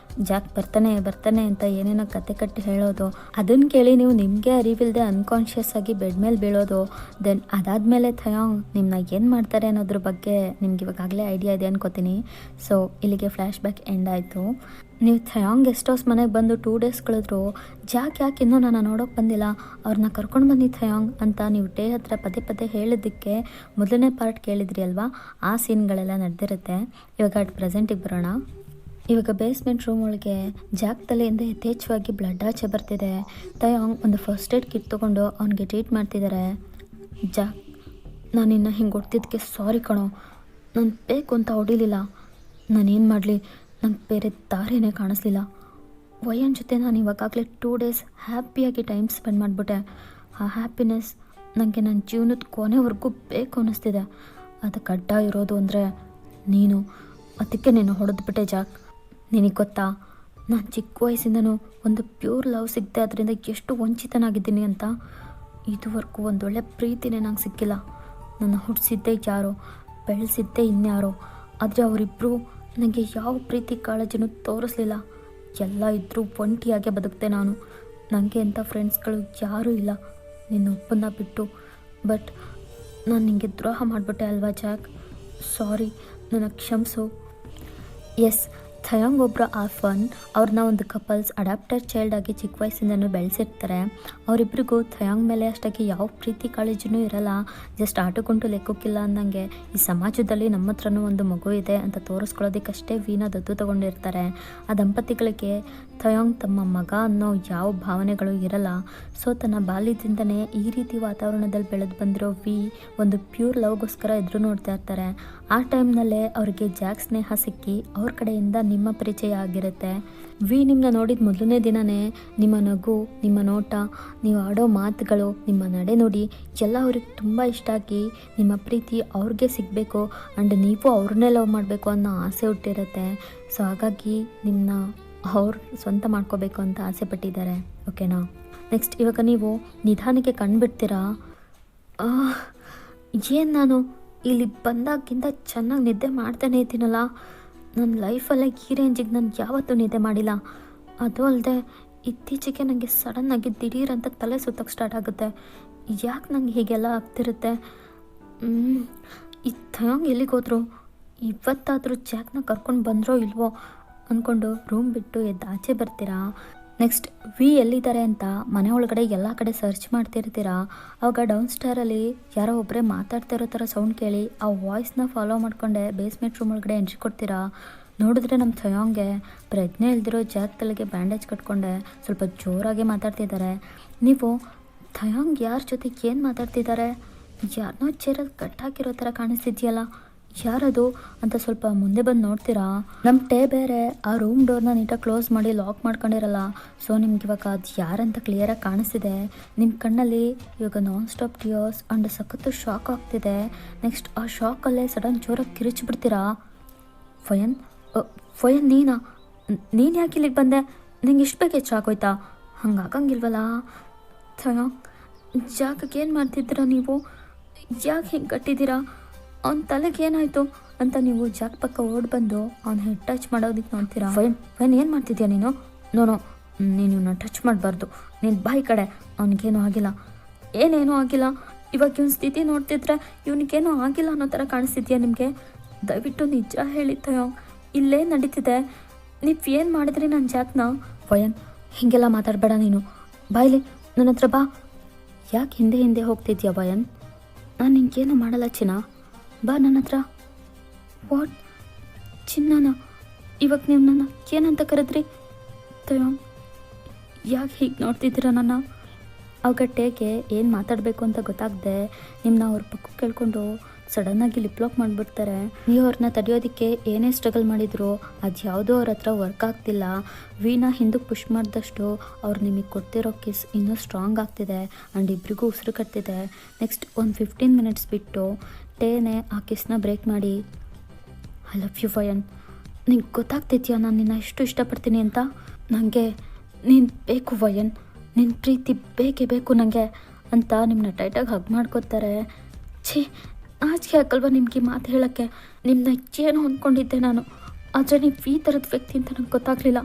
ಜಾಕ್ ಬರ್ತಾನೆ ಅಂತ ಏನೇನೋ ಕತೆ ಕಟ್ಟಿ ಹೇಳೋದು. ಅದನ್ನು ಕೇಳಿ ನೀವು ನಿಮಗೆ ಅರಿವಿಲ್ಲದೆ ಅನ್ಕಾನ್ಷಿಯಸ್ ಆಗಿ ಬೆಡ್ ಮೇಲೆ ಬೀಳೋದು. ದೆನ್ ಅದಾದಮೇಲೆ ಥಯಾಂಗ್ ನಿಮ್ಮನ್ನ ಏನು ಮಾಡ್ತಾರೆ ಅನ್ನೋದ್ರ ಬಗ್ಗೆ ನಿಮ್ಗೆ ಇವಾಗಲೇ ಐಡಿಯಾ ಇದೆ ಅನ್ಕೋತೀನಿ. ಸೊ ಇಲ್ಲಿಗೆ ಫ್ಲ್ಯಾಶ್ ಬ್ಯಾಕ್ ಎಂಡ್ ಆಯಿತು. ನೀವು ಥಯಾಂಗ್ ಗೆಸ್ಟ್ ಹೌಸ್ ಮನೆಗೆ ಬಂದು 2 ಡೇಸ್ ಕಳೆದ್ರು ಜಾಕ್ ಯಾಕೆ ಇನ್ನೂ ನಾನು ನೋಡೋಕೆ ಬಂದಿಲ್ಲ, ಅವ್ರನ್ನ ಕರ್ಕೊಂಡು ಬನ್ನಿ ಥಯಾಂಗ್ ಅಂತ ನೀವು ಟೇ ಹತ್ರ ಪದೇ ಹೇಳಿದ್ದಕ್ಕೆ ಮೊದಲನೇ ಪಾರ್ಟ್ ಕೇಳಿದ್ರಿ ಅಲ್ವಾ, ಆ ಸೀನ್ಗಳೆಲ್ಲ ನಡೆದಿರುತ್ತೆ. ಇವಾಗ ಅಟ್ ಪ್ರೆಸೆಂಟಿಗೆ ಬರೋಣ. ಇವಾಗ ಬೇಸ್ಮೆಂಟ್ ರೂಮ್ ಒಳಗೆ ಜಾಕ್ ತಲೆಯಿಂದ ಯಥೇಚ್ಛವಾಗಿ ಬ್ಲಡ್ ಆಚೆ ಬರ್ತಿದೆ. ಥಯಾಂಗ್ ಒಂದು ಫಸ್ಟ್ ಏಡ್ ಕಿಟ್ ತೊಗೊಂಡು ಅವನಿಗೆ ಟ್ರೀಟ್ ಮಾಡ್ತಿದ್ದಾರೆ. ಜಾಕ್, ನಾನು ಇನ್ನು ಹಿಂಗೆ ಹೊಡ್ತಿದ್ದಕ್ಕೆ ಸಾರಿ ಕಣೋ, ನಾನು ಬೇಕು ಅಂತ ಹೊಡಿಲಿಲ್ಲ. ನಾನೇನು ಮಾಡಲಿ, ನಂಗೆ ಬೇರೆ ದಾರಿನೇ ಕಾಣಿಸ್ಲಿಲ್ಲ. ವಯನ್ ಜೊತೆ ನಾನು ಇವಾಗಲೇ 2 ಡೇಸ್ ಹ್ಯಾಪಿಯಾಗಿ ಟೈಮ್ ಸ್ಪೆಂಡ್ ಮಾಡಿಬಿಟ್ಟೆ. ಆ ಹ್ಯಾಪಿನೆಸ್ ನನಗೆ ನನ್ನ ಜೀವನದ ಕೊನೆವರೆಗೂ ಬೇಕು ಅನ್ನಿಸ್ತಿದೆ. ಅದಕ್ಕೆ ಅಡ್ಡ ಇರೋದು ಅಂದರೆ ನೀನು. ಅದಕ್ಕೆ ನೀನು ಹೊಡೆದ್ಬಿಟ್ಟೆ ಜಾಕ್. ನಿನಗೆ ಗೊತ್ತಾ, ನಾನು ಚಿಕ್ಕ ವಯಸ್ಸಿಂದನೂ ಒಂದು ಪ್ಯೂರ್ ಲವ್ ಸಿಗದೆ ಅದರಿಂದ ಎಷ್ಟು ವಂಚಿತನಾಗಿದ್ದೀನಿ ಅಂತ. ಇದುವರೆಗೂ ಒಂದೊಳ್ಳೆ ಪ್ರೀತಿನೇ ನಂಗೆ ಸಿಕ್ಕಿಲ್ಲ. ನನ್ನ ಹುಟ್ಟಿಸಿದ್ದೇ ಯಾರೋ, ಬೆಳೆಸಿದ್ದೇ ಇನ್ಯಾರೋ. ಆದರೆ ಅವರಿಬ್ಬರು ನನಗೆ ಯಾವ ಪ್ರೀತಿ ಕಾಳಜಿನೂ ತೋರಿಸ್ಲಿಲ್ಲ. ಎಲ್ಲ ಇದ್ದರೂ ಒಂಟಿಯಾಗೆ ಬದುಕ್ತೆ ನಾನು. ನನಗೆ ಅಂಥ ಫ್ರೆಂಡ್ಸ್ಗಳು ಯಾರೂ ಇಲ್ಲ ನಿನ್ನೊಬ್ಬನ್ನ ಬಿಟ್ಟು. ಬಟ್ ನಾನು ನಿನಗೆ ದ್ರೋಹ ಮಾಡಿಬಿಟ್ಟೆ ಅಲ್ವಾ ಜಾಕ್. ಸಾರಿ, ನನ್ನ ಕ್ಷಮಿಸು. ಎಸ್, ಥಯಾಂಗ್ ಒಬ್ಬರು ಆರ್ಫನ್. ಅವ್ರನ್ನ ಒಂದು ಕಪಲ್ಸ್ ಅಡಾಪ್ಟೆಡ್ ಚೈಲ್ಡ್ ಆಗಿ ಚಿಕ್ಕ ವಯಸ್ಸಿಂದನೂ ಬೆಳೆಸಿರ್ತಾರೆ. ಅವರಿಬ್ಬರಿಗೂ ಥಯಾಂಗ್ ಮೇಲೆ ಅಷ್ಟಾಗಿ ಯಾವ ಪ್ರೀತಿ ಕಾಳಜಿನೂ ಇರಲ್ಲ. ಜಸ್ಟ್ ಆಟಕ್ಕುಂಟು ಲೆಕ್ಕಕ್ಕಿಲ್ಲ ಅನ್ನಂಗೆ ಈ ಸಮಾಜದಲ್ಲಿ ನಮ್ಮ ಹತ್ರನೂ ಒಂದು ಮಗು ಇದೆ ಅಂತ ತೋರಿಸ್ಕೊಳ್ಳೋದಕ್ಕಷ್ಟೇ ವೀನ ದತ್ತು ತಗೊಂಡಿರ್ತಾರೆ. ಆ ದಂಪತಿಗಳಿಗೆ ಥಯಾಂಗ್ ತಮ್ಮ ಮಗ ಅನ್ನೋ ಯಾವ ಭಾವನೆಗಳು ಇರಲ್ಲ. ಸೊ ತನ್ನ ಬಾಲ್ಯದಿಂದನೇ ಈ ರೀತಿ ವಾತಾವರಣದಲ್ಲಿ ಬೆಳೆದು ಬಂದಿರೋ ವಿ ಒಂದು ಪ್ಯೂರ್ ಲವ್ಗೋಸ್ಕರ ಎದುರು ನೋಡ್ತಾ ಇರ್ತಾರೆ. ಆ ಟೈಮ್ನಲ್ಲೇ ಅವ್ರಿಗೆ ಜಾಕ್ ಸ್ನೇಹ ಸಿಕ್ಕಿ ಅವ್ರ ಕಡೆಯಿಂದ ನಿಮ್ಮ ಪರಿಚಯ ಆಗಿರುತ್ತೆ. ವಿ ನಿಮ್ಮನ್ನ ನೋಡಿದ ಮೊದಲನೇ ದಿನವೇ ನಿಮ್ಮ ನಗು, ನಿಮ್ಮ ನೋಟ, ನೀವು ಆಡೋ ಮಾತುಗಳು, ನಿಮ್ಮ ನಡೆ ನುಡಿ ಎಲ್ಲ ಅವ್ರಿಗೆ ತುಂಬ ಇಷ್ಟ ಆಗಿ ನಿಮ್ಮ ಪ್ರೀತಿ ಅವ್ರಿಗೆ ಸಿಗಬೇಕು ಆ್ಯಂಡ್ ನೀವು ಅವ್ರನ್ನೇ ಲವ್ ಮಾಡಬೇಕು ಅನ್ನೋ ಆಸೆ ಹುಟ್ಟಿರುತ್ತೆ. ಸೊ ಹಾಗಾಗಿ ನಿಮ್ಮನ್ನ ಅವ್ರು ಸ್ವಂತ ಮಾಡ್ಕೋಬೇಕು ಅಂತ ಆಸೆ ಪಟ್ಟಿದ್ದಾರೆ. ಓಕೆನಾ? ನೆಕ್ಸ್ಟ್ ಇವಾಗ ನೀವು ನಿಧಾನಕ್ಕೆ ಕಂಡುಬಿಡ್ತೀರಾ, ಏನು ನಾನು ಇಲ್ಲಿ ಬಂದಾಗಿಂದ ಚೆನ್ನಾಗಿ ನಿದ್ದೆ ಮಾಡ್ತಾನೆ ಇದ್ದೀನಲ್ಲ, ನನ್ನ ಲೈಫಲ್ಲೇ ಈ ರೇಂಜಿಗೆ ನಾನು ಯಾವತ್ತೂ ನಿದ್ದೆ ಮಾಡಿಲ್ಲ. ಅದು ಅಲ್ಲದೆ ಇತ್ತೀಚೆಗೆ ನನಗೆ ಸಡನ್ನಾಗಿ ದಿಢೀರ್ ಅಂತ ತಲೆ ಸುತ್ತಕ್ಕೆ ಸ್ಟಾರ್ಟ್ ಆಗುತ್ತೆ. ಯಾಕೆ ನಂಗೆ ಹೀಗೆಲ್ಲ ಆಗ್ತಿರುತ್ತೆ? ಈ ಥಯಾಂಗ್ ಎಲ್ಲಿಗೆ ಹೋದ್ರು? ಇವತ್ತಾದರೂ ಜಾಕ್ನ ಕರ್ಕೊಂಡು ಬಂದರೋ ಇಲ್ವೋ ಅಂದ್ಕೊಂಡು ರೂಮ್ ಬಿಟ್ಟು ಎದ್ದು ಆಚೆ ಬರ್ತೀರಾ. ನೆಕ್ಸ್ಟ್ ವಿ ಎಲ್ಲಿದ್ದಾರೆ ಅಂತ ಮನೆ ಒಳಗಡೆ ಎಲ್ಲ ಕಡೆ ಸರ್ಚ್ ಮಾಡ್ತಿರ್ತೀರಾ. ಆವಾಗ ಡೌನ್ ಸ್ಟಾರಲ್ಲಿ ಯಾರೋ ಒಬ್ಬರೇ ಮಾತಾಡ್ತಿರೋ ಥರ ಸೌಂಡ್ ಕೇಳಿ ಆ ವಾಯ್ಸ್ನ ಫಾಲೋ ಮಾಡ್ಕೊಂಡೆ ಬೇಸ್ಮೆಂಟ್ ರೂಮ್ ಒಳಗಡೆ ಎಂಟ್ರಿ ಕೊಡ್ತೀರಾ. ನೋಡಿದ್ರೆ ನಮ್ಮ ಥಯಾಂಗ್ಗೆ ಪ್ರಜ್ಞೆ ಇಲ್ದಿರೋ ಜಾಕ್ ತಲೆಗೆ ಬ್ಯಾಂಡೇಜ್ ಕಟ್ಕೊಂಡೆ ಸ್ವಲ್ಪ ಜೋರಾಗಿ ಮಾತಾಡ್ತಿದ್ದಾರೆ. ನೀವು ಥಯಾಂಗ್ ಯಾರ ಜೊತೆ ಏನು ಮಾತಾಡ್ತಿದ್ದಾರೆ? ಯಾರನ್ನೋ ಚೇರಲ್ಲಿ ಕಟ್ ಹಾಕಿರೋ ಥರ ಕಾಣಿಸ್ತಿದ್ಯಲ್ಲ, ಯಾರದು ಅಂತ ಸ್ವಲ್ಪ ಮುಂದೆ ಬಂದು ನೋಡ್ತೀರಾ. ನಮ್ಮ ಟೇ ಬೇರೆ ಆ ರೂಮ್ ಡೋರ್ನ ನೀಟಾಗಿ ಕ್ಲೋಸ್ ಮಾಡಿ ಲಾಕ್ ಮಾಡ್ಕೊಂಡಿರಲ್ಲ. ಸೊ ನಿಮ್ಗೆ ಇವಾಗ ಅದು ಯಾರಂತ ಕ್ಲಿಯರಾಗಿ ಕಾಣಿಸ್ತಿದೆ. ನಿಮ್ಮ ಕಣ್ಣಲ್ಲಿ ಇವಾಗ ನಾನ್ ಸ್ಟಾಪ್ ಟಿಯರ್ಸ್ ಆ್ಯಂಡ್ ಸಖತ್ತು ಶಾಕ್ ಆಗ್ತಿದೆ. ನೆಕ್ಸ್ಟ್ ಆ ಶಾಕಲ್ಲೇ ಸಡನ್ ಜೋರಾಗಿ ಕಿರಿಚ್ಬಿಡ್ತೀರಾ. ಫಯನ್ ನೀನು ಯಾಕೆ ಇಲ್ಲಿಗೆ ಬಂದೆ? ನಿಂಗೆ ಇಷ್ಟು ಬೇಗ ಹೆಚ್ಚಾಗೋಯ್ತಾ? ಹಂಗೆ ಆಗಂಗಿಲ್ವಲ್ಲ. ಜಾಗಕ್ಕೆ ಏನು ಮಾಡ್ತಿದ್ದೀರಾ ನೀವು? ಯಾಕೆ ಹಿಂಗೆ ಕಟ್ಟಿದ್ದೀರಾ? ಅವ್ನ ತಲೆಗೆ ಏನಾಯಿತು ಅಂತ ನೀವು ಜಾಕ್ ಪಕ್ಕ ಓಡ್ ಬಂದು ಅವ್ನ ಹೆಡ್ ಟಚ್ ಮಾಡೋದಕ್ಕೆ ನೋಡ್ತೀರಾ. ಫೈನ್ ಏನು ಮಾಡ್ತಿದ್ಯಾ ನೀನು? ನೋನೋ, ನೀನು ಇವನ್ನ ಟಚ್ ಮಾಡಬಾರ್ದು. ನೀನು ಬಾಯಿ ಕಡೆ. ಅವನಿಗೇನೂ ಆಗಿಲ್ಲ. ಏನೇನೂ ಆಗಿಲ್ಲ. ಇವಾಗ ಇವನ ಸ್ಥಿತಿ ನೋಡ್ತಿದ್ರೆ ಇವನಿಗೇನೂ ಆಗಿಲ್ಲ ಅನ್ನೋ ಥರ ಕಾಣಿಸ್ತಿದ್ಯಾ ನಿಮಗೆ? ದಯವಿಟ್ಟು ನಿಜ ಹೇಳಿದ್ದಯೋ, ಇಲ್ಲೇ ನಡೀತಿದೆ. ನೀವು ಏನು ಮಾಡಿದ್ರಿ ನನ್ನ ಜಾಕ್ನ? ಹೀಗೆಲ್ಲ ಮಾತಾಡಬೇಡ ನೀನು. ಬಾಯ್ಲಿ ನನ್ನ ಹತ್ರ ಬಾ. ಯಾಕೆ ಹಿಂದೆ ಹಿಂದೆ ಹೋಗ್ತಿದ್ಯಾ ವಯನ್? ನಾನು ನಿಂಗೇನು ಮಾಡಲ್ಲ ಚಿನ್ನ, ಬಾ ನನ್ನ ಹತ್ರ. ವಾಟ್ ಚಿನ್ನನ? ಇವಾಗ ನೀವು ನನ್ನ ಏನಂತ ಕರೆದ್ರಿ? ತಯೋಂಗ್ ಯಾಕೆ ಹೀಗೆ ನೋಡ್ತಿದ್ದೀರಾ ನನ್ನ? ಅವಾಗ ಟೇಗೆ ಏನು ಮಾತಾಡಬೇಕು ಅಂತ ಗೊತ್ತಾಗದೆ ನಿಮ್ಮನ್ನ ಅವ್ರ ಪಕ್ಕ ಕೇಳ್ಕೊಂಡು ಸಡನ್ನಾಗಿ ಲಿಪ್ ಲಾಕ್ ಮಾಡಿಬಿಡ್ತಾರೆ. ನೀವು ಅವ್ರನ್ನ ತಡೆಯೋದಕ್ಕೆ ಏನೇ ಸ್ಟ್ರಗಲ್ ಮಾಡಿದ್ರು ಅದು ಯಾವುದೋ ಅವ್ರ ಹತ್ರ ವರ್ಕ್ ಆಗ್ತಿಲ್ಲ. ವೀನ ಹಿಂದಕ್ಕೆ ಪುಷ್ ಮಾಡಿದಷ್ಟು ಅವ್ರು ನಿಮಗೆ ಕೊಡ್ತಿರೋ ಕಿಸ್ ಇನ್ನೂ ಸ್ಟ್ರಾಂಗ್ ಆಗ್ತಿದೆ ಆ್ಯಂಡ್ ಇಬ್ಬರಿಗೂ ಉಸಿರು ಕಟ್ತಿದೆ. ನೆಕ್ಸ್ಟ್ ಒಂದು 15 ಮಿನಿಟ್ಸ್ ಬಿಟ್ಟು ಟೇನೆ ಆ ಕಿಸ್ನ ಬ್ರೇಕ್ ಮಾಡಿ, ಐ ಲವ್ ಯು ಫಯನ್, ನಿಂಗೆ ಗೊತ್ತಾಗ್ತಿದ್ಯಾ ನಾನು ನಿನ್ನ ಎಷ್ಟು ಇಷ್ಟಪಡ್ತೀನಿ ಅಂತ? ನನಗೆ ನೀನು ಬೇಕು ವಯನ್, ನಿನ್ನ ಪ್ರೀತಿ ಬೇಕೇ ಬೇಕು ನನಗೆ ಅಂತ ನಿಮ್ಮನ್ನ ಟೈಟಾಗಿ ಹಗ್ ಮಾಡ್ಕೋತಾರೆ. ಛೀ, ನಾಚಿಕೆ ಹಾಕಲ್ವ ನಿಮಗೆ ಮಾತು ಹೇಳೋಕ್ಕೆ? ನಿಮ್ಮನ್ನ ಏನು ಅಂದ್ಕೊಂಡಿದ್ದೆ ನಾನು, ಆದರೆ ನೀವು ಈ ಥರದ ವ್ಯಕ್ತಿ ಅಂತ ನಂಗೆ ಗೊತ್ತಾಗಲಿಲ್ಲ.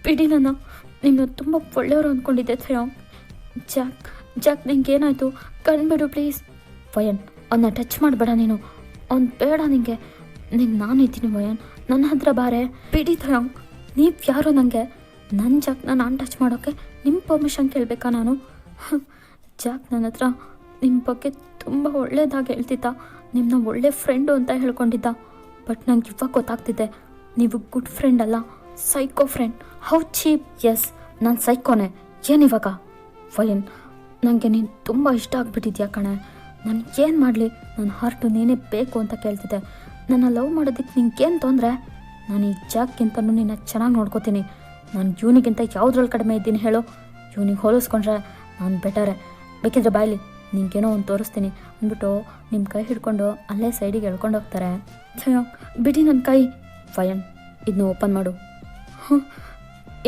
ಬಿಡಿ, ನಾನು ನಿಮ್ಮನ್ನ ತುಂಬ ಒಳ್ಳೆಯವರು ಅಂದ್ಕೊಂಡಿದ್ದೆ. ಥಯಾಂಗ್ ಜಾಕ್ ನಿಂಗೆ ಏನಾಯಿತು? ಕಣ್ಬಿಡು ಪ್ಲೀಸ್. ವಯನ್, ಅವನ್ನ ಟಚ್ ಮಾಡಬೇಡ ನೀನು. ಅವ್ನು ಬೇಡ ನಿಂಗೆ ನಾನು ಇದ್ದೀನಿ ವಯನ್, ನನ್ನ ಹತ್ರ ಬಾರೆ. ಬಿಡಿ ಥಯಾಂಗ್, ನೀವು ಯಾರು ನನಗೆ? ನನ್ನ ಜಾಕ್ನ ನಾನು ಟಚ್ ಮಾಡೋಕ್ಕೆ ನಿಮ್ಮ ಪರ್ಮಿಷನ್ ಕೇಳಬೇಕಾ ನಾನು? ಜಾಕ್ ನನ್ನ ಹತ್ರ ನಿಮ್ಮ ಬಗ್ಗೆ ತುಂಬ ಒಳ್ಳೆಯದಾಗಿ ಹೇಳ್ತಿದ್ದ, ನಿಮ್ಮನ್ನ ಒಳ್ಳೆ ಫ್ರೆಂಡು ಅಂತ ಹೇಳ್ಕೊಂಡಿದ್ದ. ಬಟ್ ನಂಗೆ ಇವಾಗ ಗೊತ್ತಾಗ್ತಿದೆ ನೀವು ಗುಡ್ ಫ್ರೆಂಡ್ ಅಲ್ಲ, psycho friend. How cheap. Yes, ನಾನು ಸೈಕೋನೆ. ಏನಿವಾಗ? ವಯನ್, ನನಗೆ ನೀನು ತುಂಬ ಇಷ್ಟ ಆಗಿಬಿಟ್ಟಿದ್ಯಾ ಕಣೆ. ನಾನು ಏನು ಮಾಡಲಿ? ನನ್ನ ಹಾರ್ಟು ನೀನೇ ಬೇಕು ಅಂತ ಕೇಳ್ತಿದ್ದೆ. ನನ್ನ ಲವ್ ಮಾಡೋದಕ್ಕೆ ನಿಂಗೇನು ತೊಂದರೆ? ನಾನು ಈ ಜಾಕ್ಗಿಂತನೂ ನಿನ್ನ ಚೆನ್ನಾಗಿ ನೋಡ್ಕೋತೀನಿ. ನಾನು ಇವನಿಗಿಂತ ಯಾವುದ್ರಲ್ಲಿ ಕಡಿಮೆ ಇದ್ದೀನಿ ಹೇಳೋ? ಇವನಿಗೆ ಹೋಲಿಸ್ಕೊಂಡ್ರೆ ನಾನು ಬೆಟರೇ. ಬೇಕಿದ್ರೆ ಬಾಯ್ಲಿ, ನಿಂಗೇನೋ ಒಂದು ತೋರಿಸ್ತೀನಿ ಅಂದ್ಬಿಟ್ಟು ನಿಮ್ಮ ಕೈ ಹಿಡ್ಕೊಂಡು ಅಲ್ಲೇ ಸೈಡಿಗೆ ಎಳ್ಕೊಂಡು ಹೋಗ್ತಾರೆ. ಬಿಡಿ ನನ್ನ ಕೈ. ವಯನ್, ಇದನ್ನ ಓಪನ್ ಮಾಡು.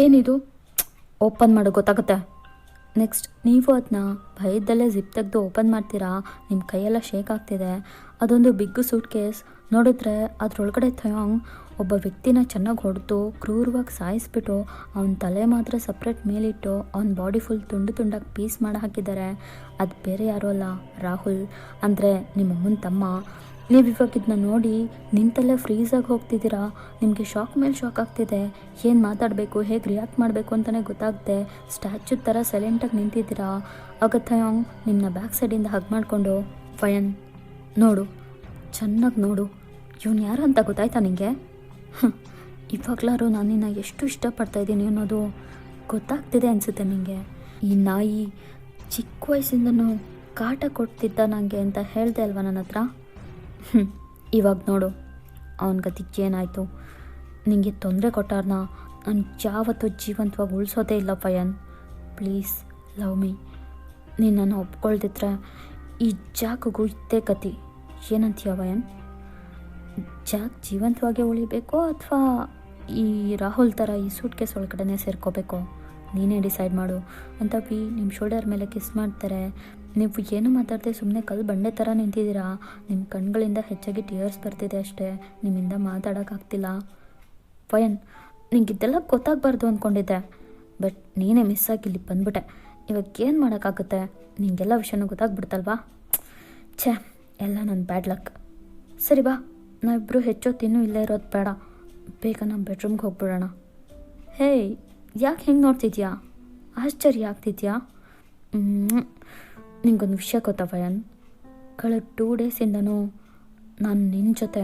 ಏನಿದು? ಓಪನ್ ಮಾಡು, ಗೊತ್ತಾಗುತ್ತೆ. ನೆಕ್ಸ್ಟ್ ನೀವು ಅದನ್ನ ಭಯದಲ್ಲೇ ಜಿಪ್ ತೆಗೆದು ಓಪನ್ ಮಾಡ್ತೀರಾ. ನಿಮ್ಮ ಕೈಯೆಲ್ಲ ಶೇಕ್ ಆಗ್ತಿದೆ. ಅದೊಂದು ಬಿಗ್ ಸೂಟ್ ಕೇಸ್. ನೋಡಿದ್ರೆ ಅದರೊಳಗಡೆ ಥಯಾಂಗ್ ಒಬ್ಬ ವ್ಯಕ್ತಿನ ಚೆನ್ನಾಗಿ ಹೊಡೆದು ಕ್ರೂರವಾಗಿ ಸಾಯಿಸ್ಬಿಟ್ಟು ಅವನ ತಲೆ ಮಾತ್ರ ಸಪ್ರೇಟ್ ಮೇಲಿಟ್ಟು ಅವನ ಬಾಡಿ ಫುಲ್ ತುಂಡು ತುಂಡಾಗಿ ಪೀಸ್ ಮಾಡಿ ಹಾಕಿದ್ದಾರೆ. ಅದು ಬೇರೆ ಯಾರೂ ಅಲ್ಲ, ರಾಹುಲ್, ಅಂದರೆ ನಿಮ್ಮಮ್ಮನ ತಮ್ಮ. ನೀವು ಇವಾಗ ಇದನ್ನ ನೋಡಿ ನಿಂತಲ್ಲೇ ಫ್ರೀಸಾಗಿ ಹೋಗ್ತಿದ್ದೀರಾ. ನಿಮಗೆ ಶಾಕ್ ಮೇಲೆ ಶಾಕ್ ಆಗ್ತಿದೆ. ಏನು ಮಾತಾಡಬೇಕು, ಹೇಗೆ ರಿಯಾಕ್ಟ್ ಮಾಡಬೇಕು ಅಂತಲೇ ಗೊತ್ತಾಗದೆ ಸ್ಟ್ಯಾಚ್ಯೂ ಥರ ಸೈಲೆಂಟಾಗಿ ನಿಂತಿದ್ದೀರಾ. ಆಗ ಥಯಾಂಗ್ ನಿಮ್ಮನ್ನ ಬ್ಯಾಕ್ ಸೈಡಿಂದ ಹಗ್ ಮಾಡಿಕೊಂಡು, ವಯನ್ ನೋಡು, ಚೆನ್ನಾಗಿ ನೋಡು, ಇವನು ಯಾರು ಅಂತ ಗೊತ್ತಾಯ್ತಾ ನಿನಗೆ? ಇವಾಗಲಾರು ನಾನು ನಿನ್ನ ಎಷ್ಟು ಇಷ್ಟಪಡ್ತಾಯಿದ್ದೀನಿ ಅನ್ನೋದು ಗೊತ್ತಾಗ್ತಿದೆ ಅನಿಸುತ್ತೆ ನಿನಗೆ. ಈ ನಾಯಿ ಚಿಕ್ಕ ವಯಸ್ಸಿಂದನೂ ಕಾಟ ಕೊಡ್ತಿದ್ದ ನನಗೆ ಅಂತ ಹೇಳ್ದೆ ಅಲ್ವ ನನ್ನ ಹತ್ರ? ಇವಾಗ ನೋಡು ಅವನ ಗತಿಗೆ ಏನಾಯಿತು. ನಿನಗೆ ತೊಂದರೆ ಕೊಟ್ಟಾರನ್ನ ನಾನು ಯಾವತ್ತೂ ಜೀವಂತವಾಗಿ ಉಳಿಸೋದೇ ಇಲ್ಲ ವಯನ್. Please love me. ನೀನು ನನ್ನ ಒಪ್ಕೊಳ್ದಿದ್ರೆ ಈ ಜಾಕ್ಗೂ ಇದ್ದೇ ಗತಿ. ಏನಂತೀಯ ವಯನ್? ಜಾಕ್ ಜೀವಂತವಾಗಿ ಉಳಿಬೇಕೋ ಅಥವಾ ಈ ರಾಹುಲ್ ಥರ ಈ ಸೂಟ್ ಕೇಸ್ ಒಳಗಡೆ ಸೇರ್ಕೋಬೇಕೋ? ನೀನೇ ಡಿಸೈಡ್ ಮಾಡು ಅಂತ ವಿ ನಿಮ್ಮ ಶೋಲ್ಡರ್ ಮೇಲೆ ಕಿಸ್ ಮಾಡ್ತಾರೆ. ನೀವು ಏನು ಮಾತಾಡದೆ ಸುಮ್ಮನೆ ಕಲ್ಲು ಬಂಡೆ ಥರ ನಿಂತಿದ್ದೀರಾ. ನಿಮ್ಮ ಕಣ್ಗಳಿಂದ ಹೆಚ್ಚಾಗಿ ಟಿಯರ್ಸ್ ಬರ್ತಿದೆ ಅಷ್ಟೇ, ನಿಮ್ಮಿಂದ ಮಾತಾಡೋಕ್ಕಾಗ್ತಿಲ್ಲ. ವಯನ್, ನಿಂಗೆ ಇದೆಲ್ಲ ಗೊತ್ತಾಗಬಾರ್ದು ಅಂದ್ಕೊಂಡಿದ್ದೆ. ಬಟ್ ನೀನೇ ಮಿಸ್ ಆಗಿ ಇಲ್ಲಿ ಬಂದ್ಬಿಟ್ಟೆ. ಇವಾಗ ಏನು ಮಾಡೋಕ್ಕಾಗುತ್ತೆ, ನಿಂಗೆಲ್ಲ ವಿಷಯನೂ ಗೊತ್ತಾಗ್ಬಿಡ್ತಲ್ವಾ. ಛೇ, ಎಲ್ಲ ನನ್ನ ಬ್ಯಾಡ್ ಲಕ್. ಸರಿ ಬಾ, ನಾವಿಬ್ಬರು ಹೆಚ್ಚೊತ್ತಿನ್ನೂ ಇಲ್ಲೇ ಇರೋದು ಬೇಡ, ಬೇಗ ನಮ್ಮ ಬೆಡ್ರೂಮ್ಗೆ ಹೋಗ್ಬಿಡೋಣ. ಹೇಯ್, ಯಾಕೆ ಹೆಂಗೆ ನೋಡ್ತಿದ್ಯಾ? ಆಶ್ಚರ್ಯ ಆಗ್ತಿದ್ಯಾ? ನಿಂಗೊಂದು ವಿಷಯ ಗೊತ್ತಾ ವಯನ್, ಕಳೆದ 2 ಡೇಸಿಂದನೂ ನಾನು ನಿನ್ನ ಜೊತೆ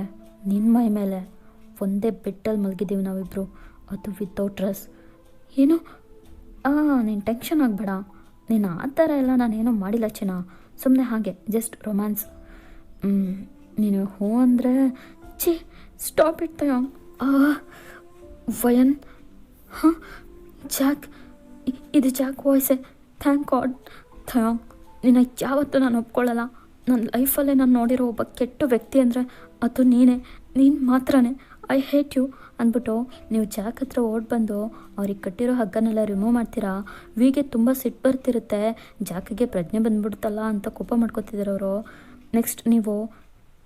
ನಿನ್ನ ಮೈ ಮೇಲೆ ಒಂದೇ ಬೆಟ್ಟಲ್ಲಿ ಮಲಗಿದ್ದೀವಿ ನಾವಿಬ್ಬರು, ಅದು ವಿತೌಟ್ ಡ್ರೆಸ್. ಏನು? ನೀನು ಟೆನ್ಷನ್ ಆಗಬೇಡ, ನೀನು ಆ ಥರ ಎಲ್ಲ ನಾನೇನೂ ಮಾಡಿಲ್ಲ ಚಿನ್ನ, ಸುಮ್ಮನೆ ಹಾಗೆ ಜಸ್ಟ್ ರೊಮ್ಯಾನ್ಸ್. ನೀನು ಹ್ಞೂ ಅಂದರೆ ಸ್ಟಾಪ್ ಇಟ್ ತಯಾಂಗ್. ವಯನ್, ಹಾಂ ಜಾಕ್, ಇದು ಜಾಕ್ ವಾಯ್ಸೆ. Thank God Taehyung. ನಿನ್ನ ಯಾವತ್ತೂ ನಾನು ಒಪ್ಕೊಳ್ಳಲ್ಲ. ನನ್ನ ಲೈಫಲ್ಲೇ ನಾನು ನೋಡಿರೋ ಒಬ್ಬ ಕೆಟ್ಟ ವ್ಯಕ್ತಿ ಅಂದರೆ ಅದು ನೀನು ಮಾತ್ರನೇ. ಐ ಹೇಟ್ ಯು ಅಂದ್ಬಿಟ್ಟು ನೀವು ಜಾಕ್ ಹತ್ರ ಓಡ್ ಬಂದು ಅವ್ರಿಗೆ ಕಟ್ಟಿರೋ ಹಗ್ಗನೆಲ್ಲ ರಿಮೂವ್ ಮಾಡ್ತೀರಾ. ವಿಗೆ ತುಂಬ ಸಿಟ್ಟು ಬರ್ತಿರುತ್ತೆ, ಜಾಕಿಗೆ ಪ್ರಜ್ಞೆ ಬಂದ್ಬಿಡ್ತಲ್ಲ ಅಂತ ಕೋಪ ಮಾಡ್ಕೊತಿದ್ದಾರೆ ಅವರು. ನೆಕ್ಸ್ಟ್ ನೀವು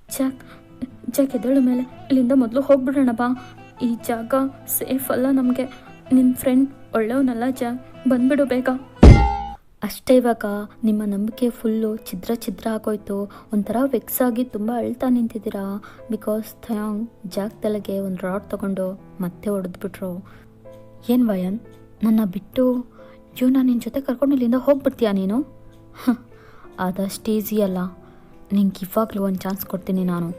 ಜಾಕ್ ಎದ್ದೇಳು ಮೇಲೆ, ಇಲ್ಲಿಂದ ಮೊದಲು ಹೋಗ್ಬಿಡೋಣ ಬಾ, ಈ ಜಾಗ ಸೇಫ್ ಅಲ್ಲ ನಮಗೆ. ನಿನ್ನ ಫ್ರೆಂಡ್ ಒಳ್ಳೆಯವನಲ್ಲ ಜಾಕ್, ಬಂದ್ಬಿಡು ಬೇಗ. ಅಷ್ಟೇ, ಇವಾಗ ನಿಮ್ಮ ನಂಬಿಕೆ ಫುಲ್ಲು ಛಿದ್ರ ಆಗೋಯ್ತು. ಒಂಥರ ವೆಕ್ಸ್ ಆಗಿ ತುಂಬ ಅಳ್ತಾ ನಿಂತಿದ್ದೀರಾ. ಬಿಕಾಸ್ ಥಯಾಂಗ್ ಜಾಕ್ ತಲೆಗೆ ಒಂದು ರಾಡ್ ತೊಗೊಂಡು ಮತ್ತೆ ಹೊಡೆದ್ಬಿಟ್ರು. ಏನು ವಯನ್, ನನ್ನ ಬಿಟ್ಟು ಇವನ್ನ ನಿನ್ನ ಜೊತೆ ಕರ್ಕೊಂಡು ಇಲ್ಲಿಂದ ಹೋಗ್ಬಿಡ್ತೀಯಾ ನೀನು? ಅದಷ್ಟು ಈಸಿ ಅಲ್ಲ. ನಿಂಗೆ ಇವಾಗಲೂ ಒಂದು ಚಾನ್ಸ್ ಕೊಡ್ತೀನಿ ನಾನು.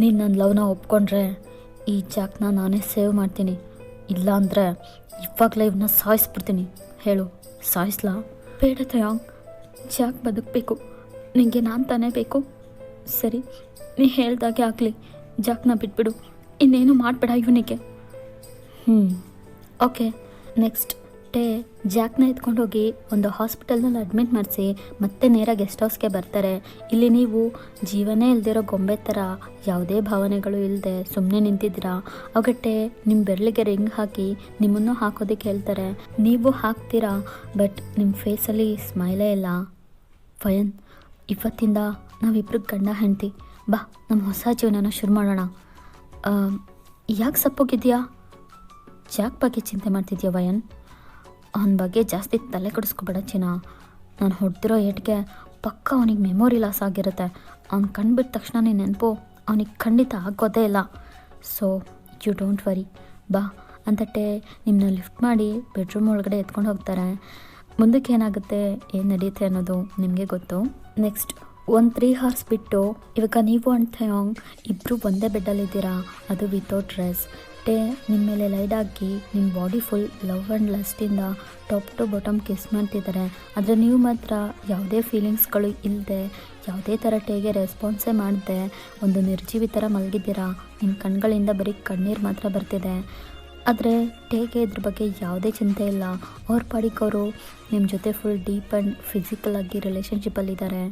ನೀನು ನನ್ನ ಲವ್ನ ಒಪ್ಕೊಂಡ್ರೆ ಈ ಜಾಕ್ನ ನಾನೇ ಸೇವ್ ಮಾಡ್ತೀನಿ, ಇಲ್ಲ ಅಂದರೆ ಇವಾಗಲೇ ಇವನ್ನ ಸಾಯಿಸ್ಬಿಡ್ತೀನಿ. ಹೇಳು, ಸಾಯಿಸ್ಲಾ? ಬೇಡ ಥಯಾಂಗ್, ಜಾಕ್ ಬದುಕಬೇಕು, ನಿನಗೆ ನಾನು ತಾನೇ ಬೇಕು. ಸರಿ, ನೀ ಹೇಳ್ದಾಗೆ ಆಗಲಿ, ಜಾಕ್ನ ಬಿಟ್ಬಿಡು, ಇನ್ನೇನು ಮಾಡಬೇಡ ಇವನಿಗೆ. ಓಕೆ. ನೆಕ್ಸ್ಟ್ ಡೇ ಜಾಕ್ನ ಎತ್ಕೊಂಡು ಹೋಗಿ ಒಂದು ಹಾಸ್ಪಿಟಲ್ನಲ್ಲಿ ಅಡ್ಮಿಟ್ ಮಾಡಿಸಿ ಮತ್ತೆ ನೇರ ಗೆಸ್ಟ್ ಹೌಸ್ಗೆ ಬರ್ತಾರೆ. ಇಲ್ಲಿ ನೀವು ಜೀವನೇ ಇಲ್ದಿರೋ ಗೊಂಬೆ ಥರ ಯಾವುದೇ ಭಾವನೆಗಳು ಇಲ್ಲದೆ ಸುಮ್ಮನೆ ನಿಂತಿದ್ದೀರಾ. ಅವಗಟ್ಟೆ ನಿಮ್ಮ ಬೆರಳಿಗೆ ರಿಂಗ್ ಹಾಕಿ ನಿಮ್ಮನ್ನು ಹಾಕೋದಕ್ಕೆ ಹೇಳ್ತಾರೆ. ನೀವು ಹಾಕ್ತೀರಾ, ಬಟ್ ನಿಮ್ಮ ಫೇಸಲ್ಲಿ ಸ್ಮೈಲೇ ಇಲ್ಲ. ವಯನ್, ಇವತ್ತಿಂದ ನಾವಿಬ್ರಿಗೆ ಗಂಡ ಹೆಂಡ್ತಿ, ಬಾ ನಮ್ಮ ಹೊಸ ಜೀವನನ ಶುರು ಮಾಡೋಣ. ಯಾಕೆ ಸಪ್ಪೋಗಿದ್ಯಾ? ಜಾಕ್ ಬಗ್ಗೆ ಚಿಂತೆ ಮಾಡ್ತಿದ್ಯಾ ವಯನ್? ಅವನ ಬಗ್ಗೆ ಜಾಸ್ತಿ ತಲೆ ಕೆಡಿಸ್ಕೊಬೇಡ ಚಿನ್ನ. ನಾನು ಹೊಡೆದಿರೋ ಏಟ್ಗೆ ಪಕ್ಕ ಅವನಿಗೆ ಮೆಮೊರಿ ಲಾಸ್ ಆಗಿರುತ್ತೆ. ಅವ್ನು ಕಂಡುಬಿಟ್ಟ ತಕ್ಷಣ ನೀನು ನೆನಪು ಅವನಿಗೆ ಖಂಡಿತ ಆಗೋದೇ ಇಲ್ಲ. ಸೊ ಯು ಡೋಂಟ್ ವರಿ, ಬಾ ಅಂತಟ್ಟೆ ನಿಮ್ಮನ್ನ ಲಿಫ್ಟ್ ಮಾಡಿ ಬೆಡ್ರೂಮ್ ಒಳಗಡೆ ಎತ್ಕೊಂಡು ಹೋಗ್ತಾರೆ. ಮುಂದಕ್ಕೆ ಏನಾಗುತ್ತೆ, ಏನು ನಡೆಯುತ್ತೆ ಅನ್ನೋದು ನಿಮಗೆ ಗೊತ್ತು. ನೆಕ್ಸ್ಟ್ ಒಂದು 3 hours ಬಿಟ್ಟು ಇವಾಗ ನೀವು ಅಂಡ್ ಥಯಾಂಗ್ ಇಬ್ಬರು ಒಂದೇ ಬೆಡ್ಡಲ್ಲಿದ್ದೀರಾ, ಅದು ವಿತೌಟ್ ಡ್ರೆಸ್. ನಿಮ್ಮ ಮೇಲೆ ಲೈಡ್ ಹಾಕಿ ನಿಮ್ಮ ಬಾಡಿ ಫುಲ್ ಲವ್ ಆ್ಯಂಡ್ ಲಸ್ಟಿಂದ ಟಾಪ್ ಟು ಬಾಟಮ್ ಕಿಸ್ ಮಾಡ್ತಿದ್ದಾರೆ. ಆದರೆ ನೀವು ಮಾತ್ರ ಯಾವುದೇ ಫೀಲಿಂಗ್ಸ್ಗಳು ಇಲ್ಲದೆ, ಯಾವುದೇ ಥರ ಟೇಗೆ ರೆಸ್ಪಾನ್ಸೇ ಮಾಡದೆ ಒಂದು ನಿರ್ಜೀವಿ ಥರ ಮಲಗಿದ್ದೀರಾ. ನಿಮ್ಮ ಕಣ್ಗಳಿಂದ ಬರೀ ಕಣ್ಣೀರು ಮಾತ್ರ ಬರ್ತಿದೆ. ಆದರೆ ಟೇಗೆ ಇದ್ರ ಬಗ್ಗೆ ಯಾವುದೇ ಚಿಂತೆ ಇಲ್ಲ. ಅವ್ರ ಪಾಡಿಗೆ ಅವರು ನಿಮ್ಮ ಜೊತೆ ಫುಲ್ ಡೀಪ್ ಆ್ಯಂಡ್ ಫಿಸಿಕಲ್ ಆಗಿ ರಿಲೇಷನ್ಶಿಪ್ಪಲ್ಲಿದ್ದಾರೆ.